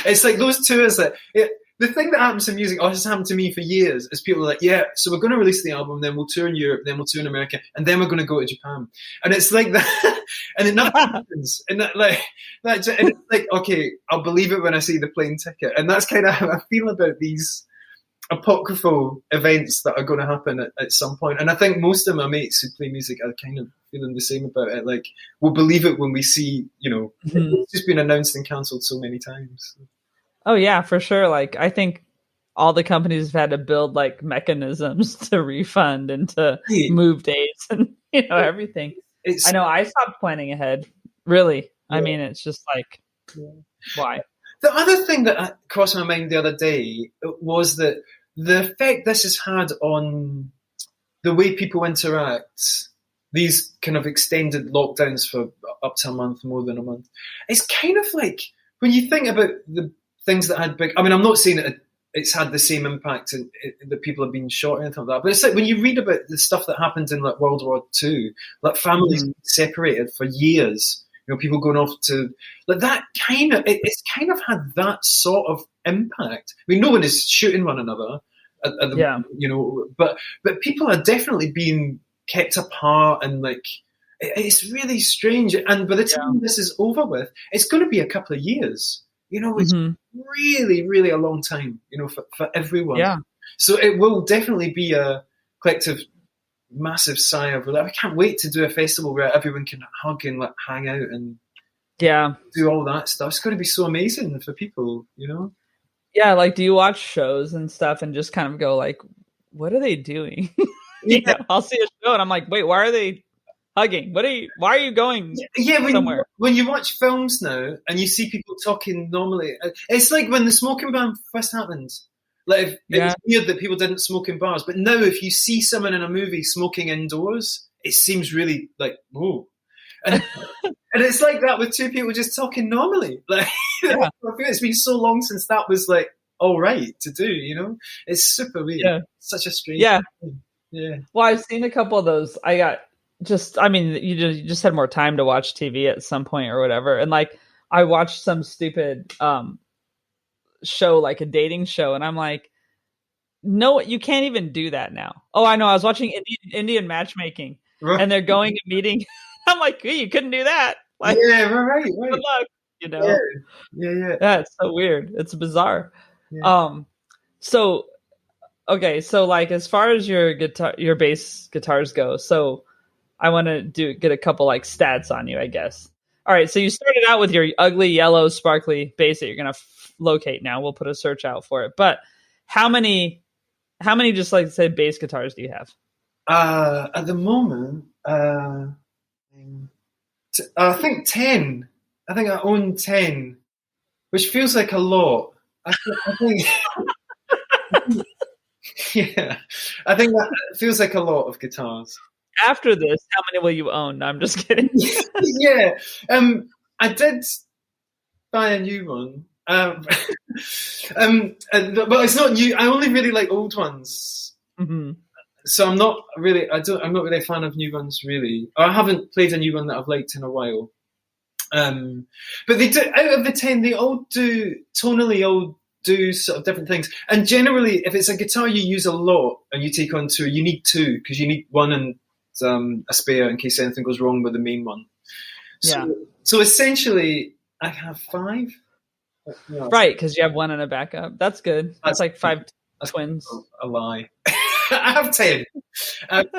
it's like those tours that the thing that happens in music, has happened to me for years, is people are like, yeah, so we're going to release the album, then we'll tour in Europe, then we'll tour in America, and then we're going to go to Japan. And it's like that, and then nothing happens. And and it's like, okay, I'll believe it when I see the plane ticket. And that's kind of how I feel about these apocryphal events that are going to happen at some point. And I think most of my mates who play music are kind of feeling the same about it. Like, we'll believe it when we see, you know, it's just been announced and cancelled so many times. Oh yeah, for sure. Like, I think all the companies have had to build like mechanisms to refund and to Right. move dates and everything. It's I know I stopped planning ahead. Really. I Yeah. mean, it's just like, why? The other thing that crossed my mind the other day was that the effect this has had on the way people interact, these kind of extended lockdowns for up to a month, more than a month, it's kind of like when you think about the things that had big. I mean, I'm not saying that it's had the same impact that people have been shot or anything like that, but it's like when you read about the stuff that happened in like World War II, like families separated for years. People going off to like that kind of. It's kind of had that sort of impact. I mean, no one is shooting one another, but people are definitely being kept apart, and like it's really strange. And by the time this is over with, it's going to be a couple of years. It's really, really a long time. For everyone. Yeah. So it will definitely be a collective, massive sigh of relief. I can't wait to do a festival where everyone can hug and like hang out and do all that stuff. It's going to be so amazing for people. Yeah, like, do you watch shows and stuff and just kind of go like, what are they doing? I'll see a show and I'm like, wait, why are they hugging? Why are you going somewhere? When you watch films now and you see people talking normally, it's like when the smoking ban first happened. Like, it was weird that people didn't smoke in bars, but now if you see someone in a movie smoking indoors, it seems really like, whoa. And it's like that with two people just talking normally. Like, I feel it's been so long since that was like all right to do. It's super weird. Yeah. Such a strange thing. Yeah. Well, I've seen a couple of those. You just had more time to watch TV at some point or whatever, and like I watched some stupid show, like a dating show, and I'm like, no, you can't even do that now. Oh, I know. I was watching Indian matchmaking, and they're going and meeting. I'm like, hey, you couldn't do that. Like, right. Good luck. Yeah. It's so weird. It's bizarre. Yeah. So like as far as your bass guitars go, so I want to get a couple like stats on you, I guess. All right, so you started out with your ugly yellow sparkly bass that you're gonna locate now. We'll put a search out for it. But how many just like say bass guitars do you have? At the moment, I think 10. I think I own 10, which feels like a lot. I think yeah, I think that feels like a lot of guitars. After this, how many will you own? No, I'm just kidding. Yeah. I did buy a new one. But it's not new. I only really like old ones. Mm-hmm. So I'm not really a fan of new ones really. I haven't played a new one that I've liked in a while. But they do, out of the 10, they all do tonally do sort of different things. And generally, if it's a guitar you use a lot and you take on tour, you need two, because you need one and a spare in case anything goes wrong with the main one. So essentially, I have 5. Right, because you have one and a backup. That's good. That's like 5 twins. A lie. I have 10. And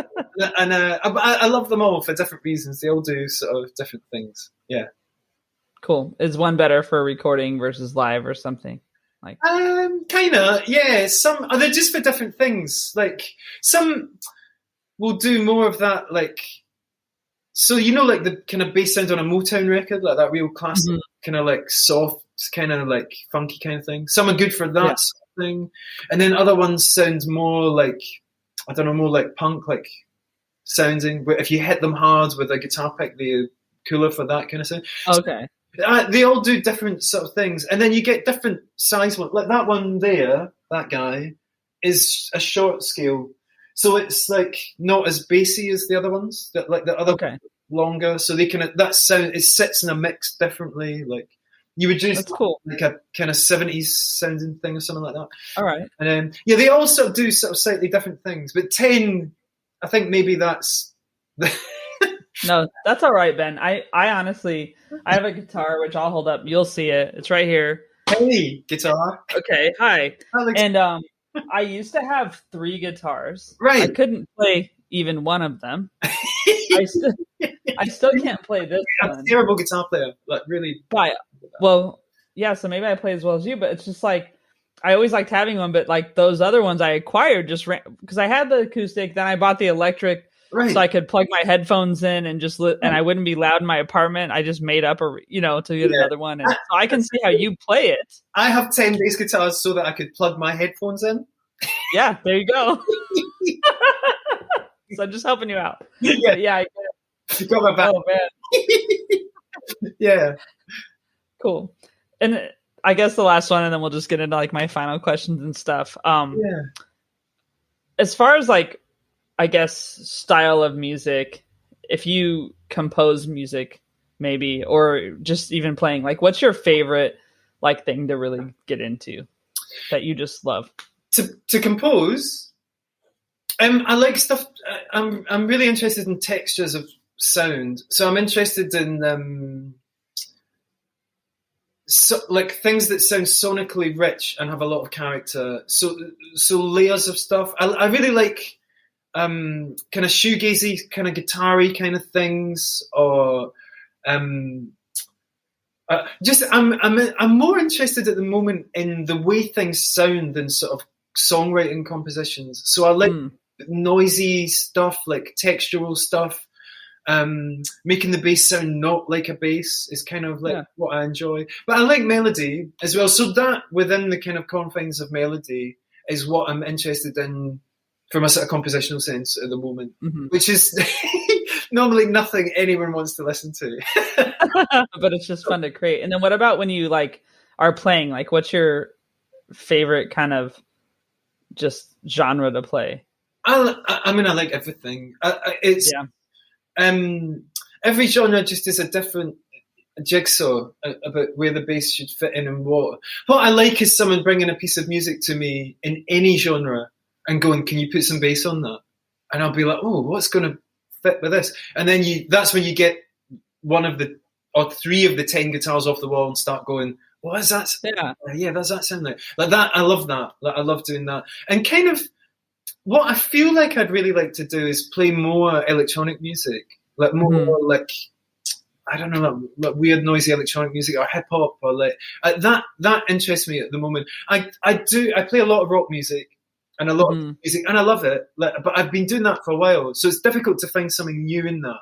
I love them all for different reasons. They all do sort of different things. Yeah. Cool. Is one better for recording versus live or something? Like, kind of, yeah. Some they're just for different things. Like some will do more of that, like so like the kind of bass sound on a Motown record, like that real classic kind of like soft, kind of like funky kind of thing. Some are good for that sort of thing, and then other ones sound more like more like punk, like sounding. But if you hit them hard with a guitar pick, they're cooler for that kind of sound. Okay. They all do different sort of things, and then you get different size ones. Like that one there, that guy, is a short scale, so it's like not as bassy as the other ones. Like the other longer, so they can that sound. It sits in a mix differently. Like you would just like a kind of 70s sounding thing or something like that. All right, and then they all sort of do sort of slightly different things. But 10, I think maybe that's. No, that's all right, Ben. I honestly, I have a guitar, which I'll hold up. You'll see it. It's right here. Hey, guitar. Okay, hi. And I used to have 3 guitars. Right. I couldn't play even one of them. I still can't play this one. I'm a terrible guitar player. Like, really. Well, yeah, so maybe I play as well as you, but it's just like, I always liked having one, but like those other ones I acquired just because I had the acoustic, then I bought the electric so I could plug my headphones in and just and I wouldn't be loud in my apartment. I just made up to get another one. And so I can see how you play it. I have 10 bass guitars so that I could plug my headphones in. Yeah, there you go. So I'm just helping you out. Yeah, yeah. I get it. You got my back. Oh man. Yeah. Cool. And I guess the last one, and then we'll just get into like my final questions and stuff. As far as like, I guess, style of music, if you compose music maybe, or just even playing, like what's your favorite like thing to really get into that you just love? To compose, I like stuff. I'm really interested in textures of sound. So I'm interested in like things that sound sonically rich and have a lot of character. So layers of stuff. I really like kind of shoegazy, kind of guitar-y kind of things, or just I'm more interested at the moment in the way things sound than sort of songwriting compositions. So I like noisy stuff, like textural stuff. Making the bass sound not like a bass is kind of like what I enjoy. But I like melody as well. So that within the kind of confines of melody is what I'm interested in from a sort of compositional sense at the moment, which is normally nothing anyone wants to listen to. But it's just fun to create. And then what about when you like are playing? Like, what's your favorite kind of just genre to play? I mean, I like everything. Every genre just is a different jigsaw about where the bass should fit in and what. What I like is someone bringing a piece of music to me in any genre and going, "Can you put some bass on that?" And I'll be like, "Oh, what's going to fit with this?" And then that's when you get one of the or three of the 10 guitars off the wall and start going, "What is that? Yeah, does that sound like?" Like that. I love that. Like, I love doing that. And kind of what I feel like I'd really like to do is play more electronic music, like more like, I don't know, like weird noisy electronic music or hip hop or like that interests me at the moment. I play a lot of rock music and a lot of music, and I love it. Like, but I've been doing that for a while, so it's difficult to find something new in that.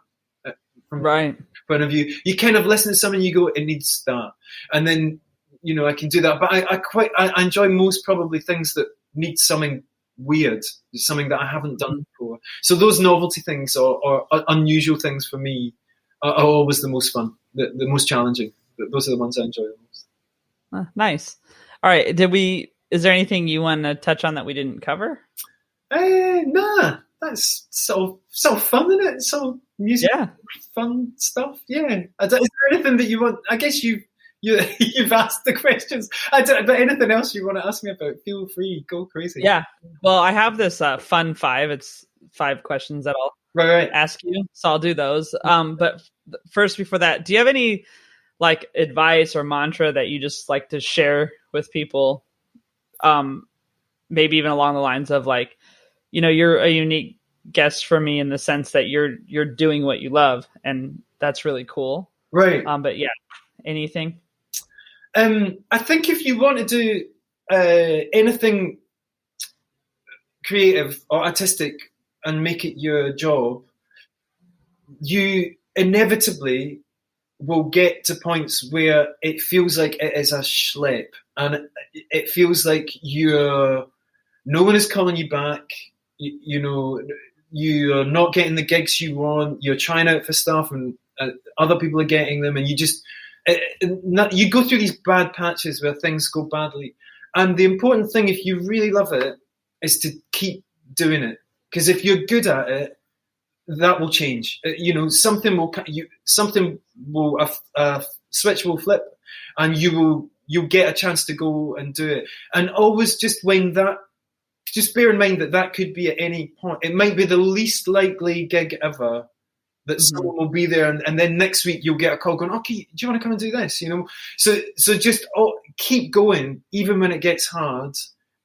From my point of view, you kind of listen to something, you go, "It needs that," and then I can do that. But I enjoy most probably things that need something weird, something that I haven't done before. So those novelty things or unusual things for me are always the most fun, the most challenging. Those are the ones I enjoy the most. Nice. All right. Is there anything you want to touch on that we didn't cover? Nah, that's so fun, isn't it? So music, fun stuff. Yeah. Is there anything that you want? I guess you've asked the questions. But anything else you want to ask me about, feel free, go crazy. Yeah. Well, I have this fun 5. It's 5 questions that I'll ask you, so I'll do those. But first, before that, do you have any like advice or mantra that you just like to share with people? Maybe even along the lines of like, you're a unique guest for me in the sense that you're doing what you love, and that's really cool. Right. But yeah, anything? I think if you want to do anything creative or artistic and make it your job, you inevitably will get to points where it feels like it is a schlep, and it feels like no one is calling you back. You're not getting the gigs you want. You're trying out for stuff, and other people are getting them, and you just you go through these bad patches where things go badly. And the important thing, if you really love it, is to keep doing it. Because if you're good at it, that will change. Something will switch will flip, and you'll get a chance to go and do it. And always just bear in mind that could be at any point. It might be the least likely gig ever that someone will be there, and then next week you'll get a call going, "Okay, do you want to come and do this?" So just keep going, even when it gets hard.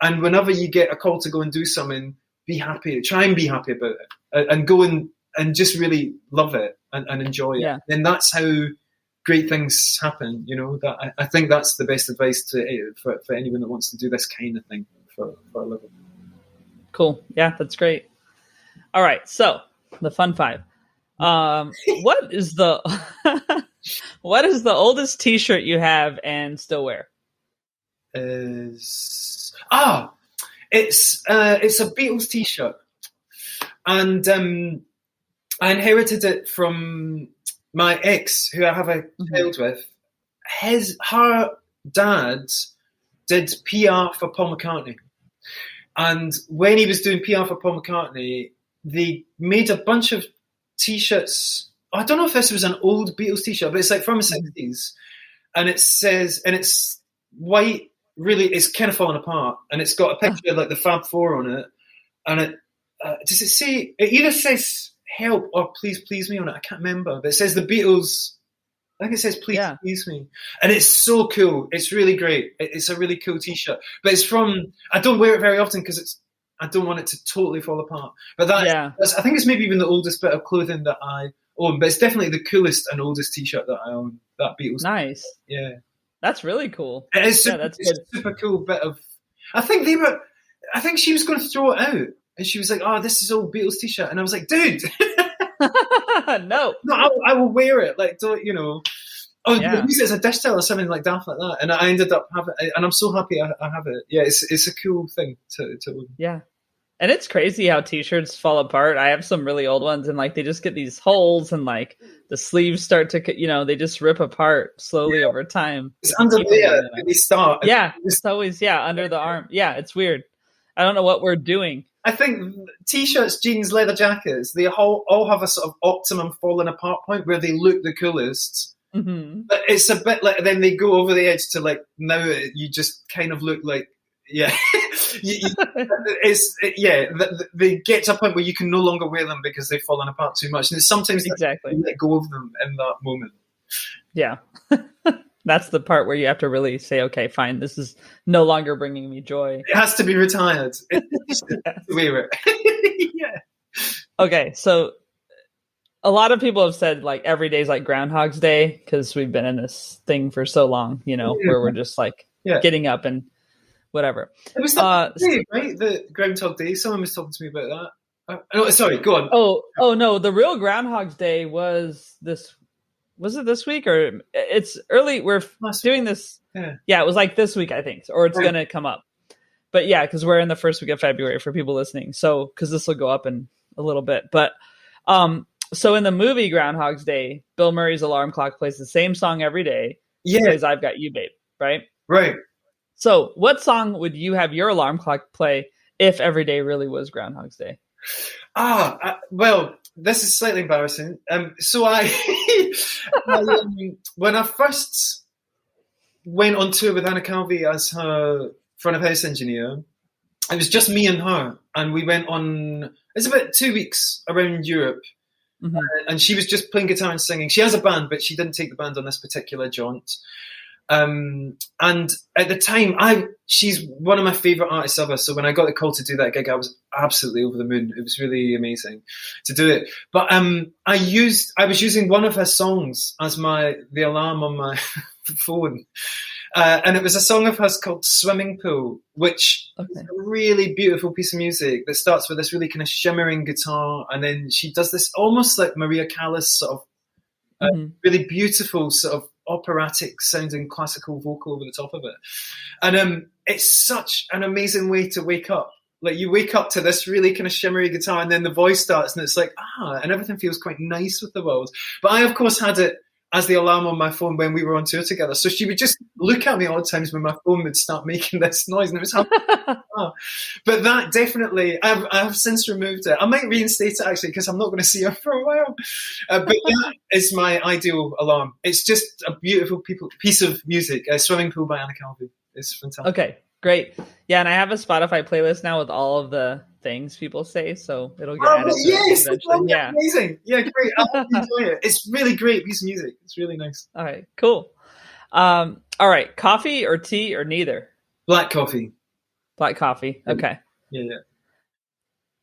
And whenever you get a call to go and do something, be happy. Try and be happy about it, and go and just really love it and enjoy it. Yeah. And that's how great things happen. That I think that's the best advice for anyone that wants to do this kind of thing for a living. Cool. Yeah, that's great. All right, so the fun five. What is the what is the oldest T-shirt you have and still wear? It's a Beatles T-shirt, and I inherited it from my ex, who I have a child with. Her dad did PR for Paul McCartney, and when he was doing PR for Paul McCartney, they made a bunch of T-shirts. I don't know if this was an old Beatles T-shirt, but it's like from the 60s, and it says, and it's white. Really, it's kind of falling apart, and it's got a picture of like the Fab Four on it, and it does it say? It either says "Help" or "Please, please me" on it. I can't remember, but it says the Beatles. I think it says "Please, please me," and it's so cool. It's really great. It's a really cool T-shirt, but it's from. I don't wear it very often because I don't want it to totally fall apart. But that's, I think it's maybe even the oldest bit of clothing that I own, but it's definitely the coolest and oldest T-shirt that I own. That Beatles. Nice. Yeah. That's really cool. It is it's a super cool bit of. I think she was going to throw it out, and she was like, "Oh, this is old Beatles T-shirt," and I was like, "Dude, no, I will wear it. Like, don't use it as a dish towel or something like daft like that." And I ended up having it, and I'm so happy I have it. Yeah, it's a cool thing to own. Yeah. And it's crazy how T-shirts fall apart. I have some really old ones, and like they just get these holes, and like the sleeves start to, they just rip apart slowly over time. It's under there when they start. Yeah, it's always under the arm. Yeah, it's weird. I don't know what we're doing. I think T-shirts, jeans, leather jackets, they all have a sort of optimum falling apart point where they look the coolest. Mm-hmm. But it's a bit like then they go over the edge to like now you just kind of look like. Yeah, they get to a point where you can no longer wear them because they've fallen apart too much, and it's sometimes exactly you let go of them in that moment. Yeah, that's the part where you have to really say, "Okay, fine, this is no longer bringing me joy. It has to be retired." Wear it. Yeah. Okay, so a lot of people have said like every day's like Groundhog's Day because we've been in this thing for so long, where we're just like getting up and. Whatever. It was that day, right? The Groundhog Day. Someone was talking to me about that. No, sorry, go on. Oh no, the real Groundhog's Day was this. Was it this week or it's early? We're doing this. Yeah, it was like this week, I think, or it's going to come up. But yeah, because we're in the first week of February for people listening. So because this will go up in a little bit, but so in the movie Groundhog's Day, Bill Murray's alarm clock plays the same song every day. Yeah, plays "I've Got You, Babe." Right. Right. So what song would you have your alarm clock play if every day really was Groundhog's Day? Well, this is slightly embarrassing. So when I first went on tour with Anna Calvi as her front of house engineer, it was just me and her. And we went on, it's about 2 weeks around Europe. Mm-hmm. And she was just playing guitar and singing. She has a band, but she didn't take the band on this particular jaunt. And at the time, she's one of my favorite artists ever. So when I got the call to do that gig, I was absolutely over the moon. It was really amazing to do it. But I was using one of her songs as the alarm on my phone, and it was a song of hers called "Swimming Pool," which is a really beautiful piece of music that starts with this really kind of shimmering guitar, and then she does this almost like Maria Callas sort of really beautiful sort of operatic sounding classical vocal over the top of it. And it's such an amazing way to wake up. Like you wake up to this really kind of shimmery guitar and then the voice starts and it's like, and everything feels quite nice with the world. But I, of course, had it as the alarm on my phone when we were on tour together. So she would just look at me all the times when my phone would start making this noise, and it was But that definitely, I've since removed it. I might reinstate it actually because I'm not going to see her for a while. But that is my ideal alarm. It's just a beautiful piece of music. "Swimming Pool" by Anna Calvi. It's fantastic. Okay, great. Yeah, and I have a Spotify playlist now with all of the things people say, so it'll get added to it eventually. Yeah, amazing. Yeah, great. I enjoy it. It's really great piece of music. It's really nice. All right, cool. All right, coffee or tea or neither? Black coffee. Black coffee. Okay. Yeah.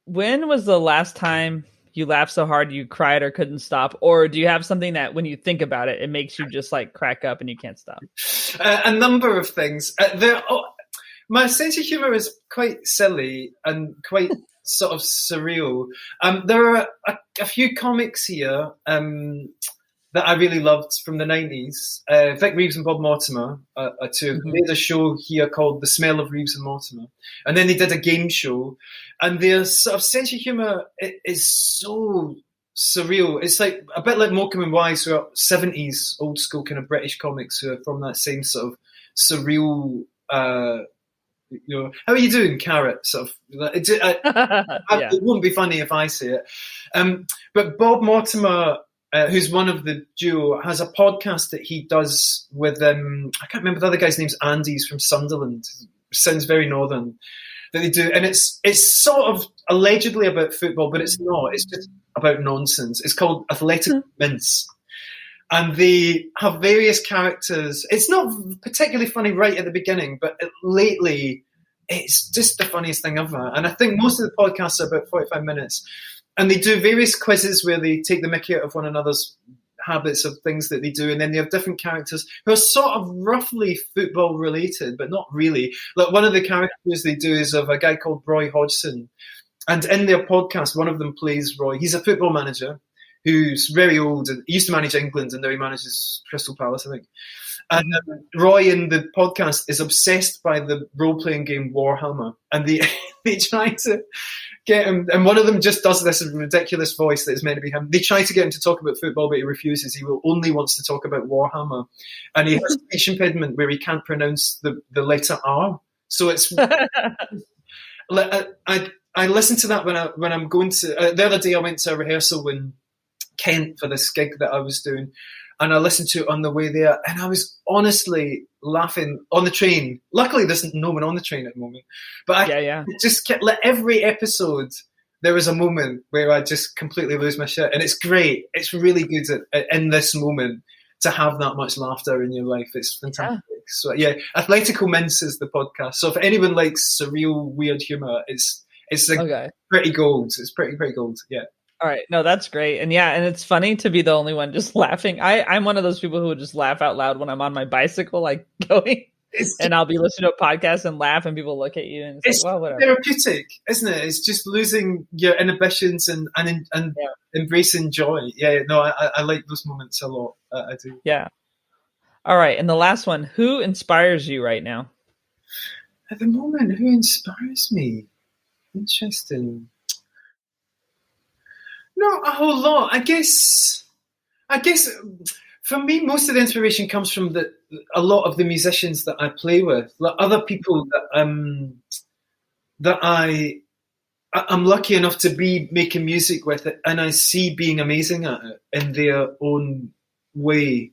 When was the last time you laughed so hard you cried or couldn't stop? Or do you have something that when you think about it, it makes you just like crack up and you can't stop? A number of things. My sense of humour is quite silly and quite sort of surreal. There are a few comics here that I really loved from the 90s. Vic Reeves and Bob Mortimer are two. They did a show here called The Smell of Reeves and Mortimer. And then they did a game show. And their sort of sense of humour is so surreal. It's like a bit like Morecambe and Wise, who are 70s old school kind of British comics who are from that same sort of surreal... how are you doing, Carrot? Sort of. It won't be funny if I say it. But Bob Mortimer, who's one of the duo, has a podcast that he does with I can't remember the other guy's name's Andy. He's from Sunderland. Sounds very northern. That they do, and it's sort of allegedly about football, but it's not. It's just about nonsense. It's called Athletic Mince. And they have various characters. It's not particularly funny right at the beginning, but lately it's just the funniest thing ever. And I think most of the podcasts are about 45 minutes. And they do various quizzes where they take the mickey out of one another's habits of things that they do. And then they have different characters who are sort of roughly football related, but not really. Like one of the characters they do is of a guy called Roy Hodgson. And in their podcast, one of them plays Roy. He's a football manager who's very old, and he used to manage England, and now he manages Crystal Palace, I think. And Roy in the podcast is obsessed by the role-playing game Warhammer, and they try to get him, and one of them just does this ridiculous voice that is meant to be him. They try to get him to talk about football, but he refuses. He only wants to talk about Warhammer, and he has a speech impediment where he can't pronounce the letter R. So it's I listen to that when I'm going to. The other day I went to a rehearsal in Kent for this gig that I was doing, and I listened to it on the way there, and I was honestly laughing on the train. Luckily there's no one on the train at the moment, but I just kept, like, every episode there was a moment where I just completely lose my shit, and it's great. It's really good in this moment to have that much laughter in your life. It's fantastic. So Athletical Mince is the podcast, so if anyone likes surreal weird humour, it's pretty gold. It's pretty gold. All right. No, that's great. And and it's funny to be the only one just laughing. I'm one of those people who would just laugh out loud when I'm on my bicycle, like going, and I'll be listening to a podcast and laugh, and people look at you and it's like, well, whatever. Therapeutic, isn't it? It's just losing your inhibitions and embracing joy. I like those moments a lot. I do. Yeah. All right. And the last one, who inspires you right now? At the moment, who inspires me? Interesting. Not a whole lot. I guess for me, most of the inspiration comes from a lot of the musicians that I play with, like other people that I'm lucky enough to be making music with it, and I see being amazing at it in their own way.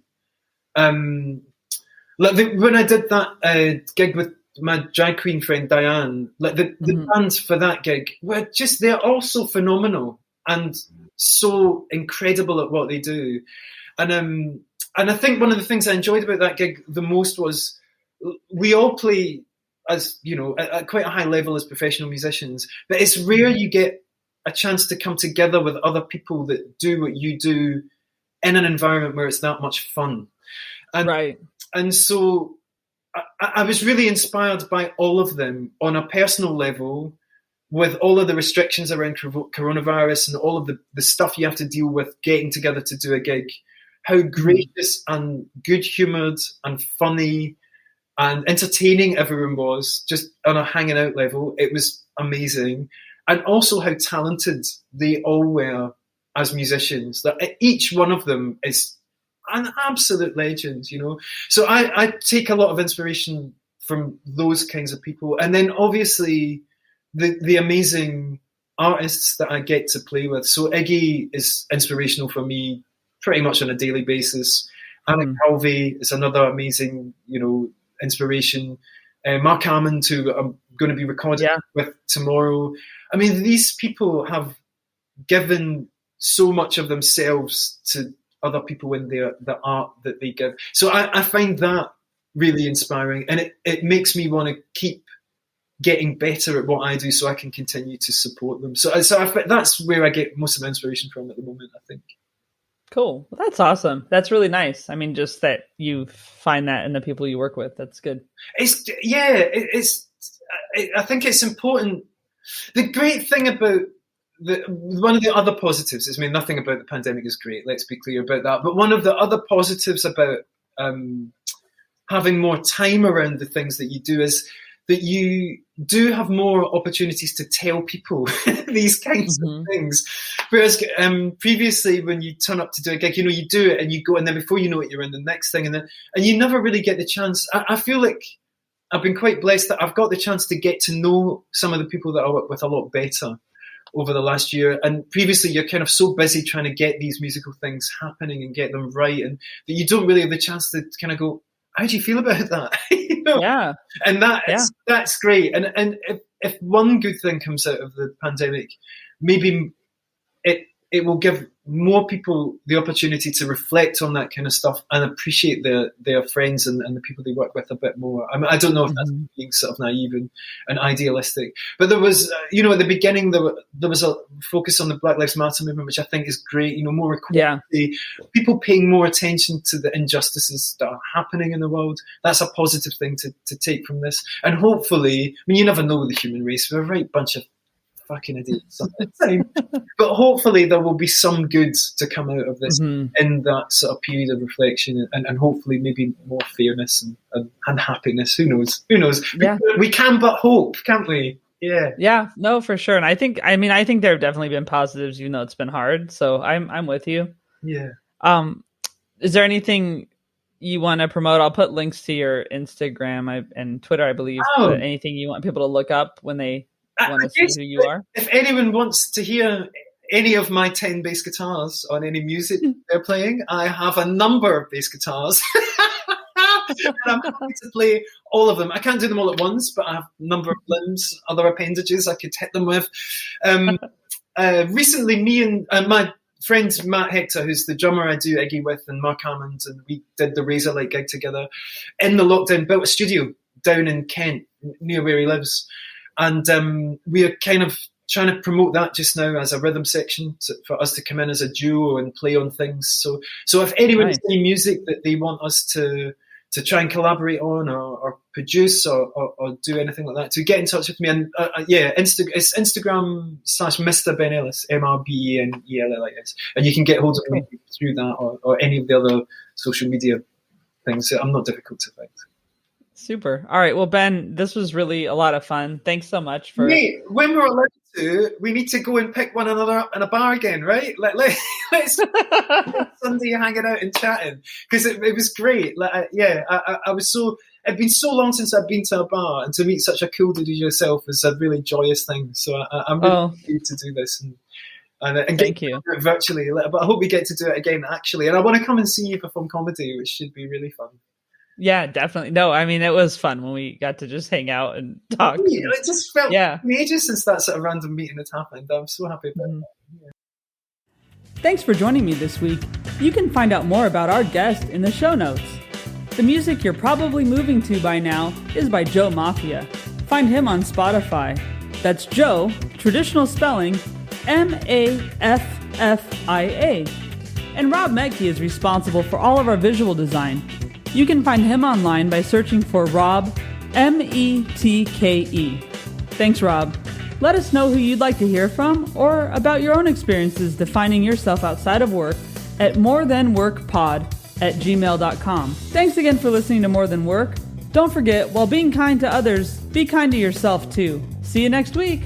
Like when I did that gig with my drag queen friend Diane, like the bands for that gig were they're all so phenomenal and so incredible at what they do. And I think one of the things I enjoyed about that gig the most was we all play, as you know, at quite a high level as professional musicians, but it's rare you get a chance to come together with other people that do what you do in an environment where it's that much fun. And so I was really inspired by all of them on a personal level, with all of the restrictions around coronavirus and all of the stuff you have to deal with getting together to do a gig, how gracious and good-humoured and funny and entertaining everyone was, just on a hanging out level. It was amazing. And also how talented they all were as musicians. That each one of them is an absolute legend, you know. So I take a lot of inspiration from those kinds of people. And then obviously the amazing artists that I get to play with. So Iggy is inspirational for me pretty much on a daily basis. Calvi is another amazing, you know, inspiration. Mark Hammond, who I'm going to be recording with tomorrow. I mean, these people have given so much of themselves to other people in the art that they give. So I find that really inspiring, and it makes me want to keep getting better at what I do so I can continue to support them. So that's where I get most of my inspiration from at the moment, I think. Cool. Well, that's awesome. That's really nice. I mean, just that you find that in the people you work with. That's good. I think it's important. The great thing about one of the other positives is, I mean, nothing about the pandemic is great. Let's be clear about that. But one of the other positives about having more time around the things that you do is that you do have more opportunities to tell people these kinds of things. Whereas previously, when you turn up to do a gig, you do it and you go, and then before you know it, you're in the next thing, and you never really get the chance. I feel like I've been quite blessed that I've got the chance to get to know some of the people that I work with a lot better over the last year. And previously, you're kind of so busy trying to get these musical things happening and get them right, and that you don't really have the chance to kind of go, how do you feel about that? Yeah. And that's great. And if one good thing comes out of the pandemic, maybe it will give more people the opportunity to reflect on that kind of stuff and appreciate their friends and the people they work with a bit more. I mean, I don't know if that's being sort of naive and idealistic, but there was, at the beginning, there was a focus on the Black Lives Matter movement, which I think is great. More equality, people paying more attention to the injustices that are happening in the world. That's a positive thing to take from this. And hopefully, I mean, you never know with the human race. We're a right bunch of fucking idiots some of the time. But hopefully there will be some good to come out of this in that sort of period of reflection, and hopefully maybe more fairness and happiness. Who knows? Yeah. We can but hope, can't we? Yeah. Yeah, no, for sure. And I think there have definitely been positives, even though it's been hard. So I'm with you. Yeah. Is there anything you want to promote? I'll put links to your Instagram and Twitter, I believe. But anything you want people to look up when they want to see who you are? If anyone wants to hear any of my 10 bass guitars on any music they're playing, I have a number of bass guitars. And I'm happy to play all of them. I can't do them all at once, but I have a number of limbs, other appendages I could hit them with. Recently, me and my friend Matt Hector, who's the drummer I do Iggy with, and Mark Hammond, and we did the Razorlight gig together in the lockdown, built a studio down in Kent, near where he lives. And we are kind of trying to promote that just now as a rhythm section for us to come in as a duo and play on things. So if anyone has any music that they want us to try and collaborate on or produce or do anything like that, to get in touch with me. And it's Instagram / Mr. Ben Ellis, MrBenellis. And you can get hold of me through that or any of the other social media things. I'm not difficult to find. Super. All right. Well, Ben, this was really a lot of fun. Thanks so much for... Mate, when we're allowed to, we need to go and pick one another up in a bar again, right? Let's Sunday hanging out and chatting. Because it was great. I was so... It'd been so long since I'd been to a bar, and to meet such a cool dude as yourself is a really joyous thing. So I'm really happy to do this and thank you virtually. But I hope we get to do it again, actually. And I want to come and see you perform comedy, which should be really fun. Yeah, definitely. No, I mean, it was fun when we got to just hang out and talk. It just felt ages since that sort of random meeting had happened. I'm so happy about it. Yeah. Thanks for joining me this week. You can find out more about our guest in the show notes. The music you're probably moving to by now is by Joe Mafia. Find him on Spotify. That's Joe, traditional spelling, Maffia. And Rob Metke is responsible for all of our visual design. You can find him online by searching for Rob, Metke. Thanks, Rob. Let us know who you'd like to hear from or about your own experiences defining yourself outside of work at morethanworkpod@gmail.com. Thanks again for listening to More Than Work. Don't forget, while being kind to others, be kind to yourself too. See you next week.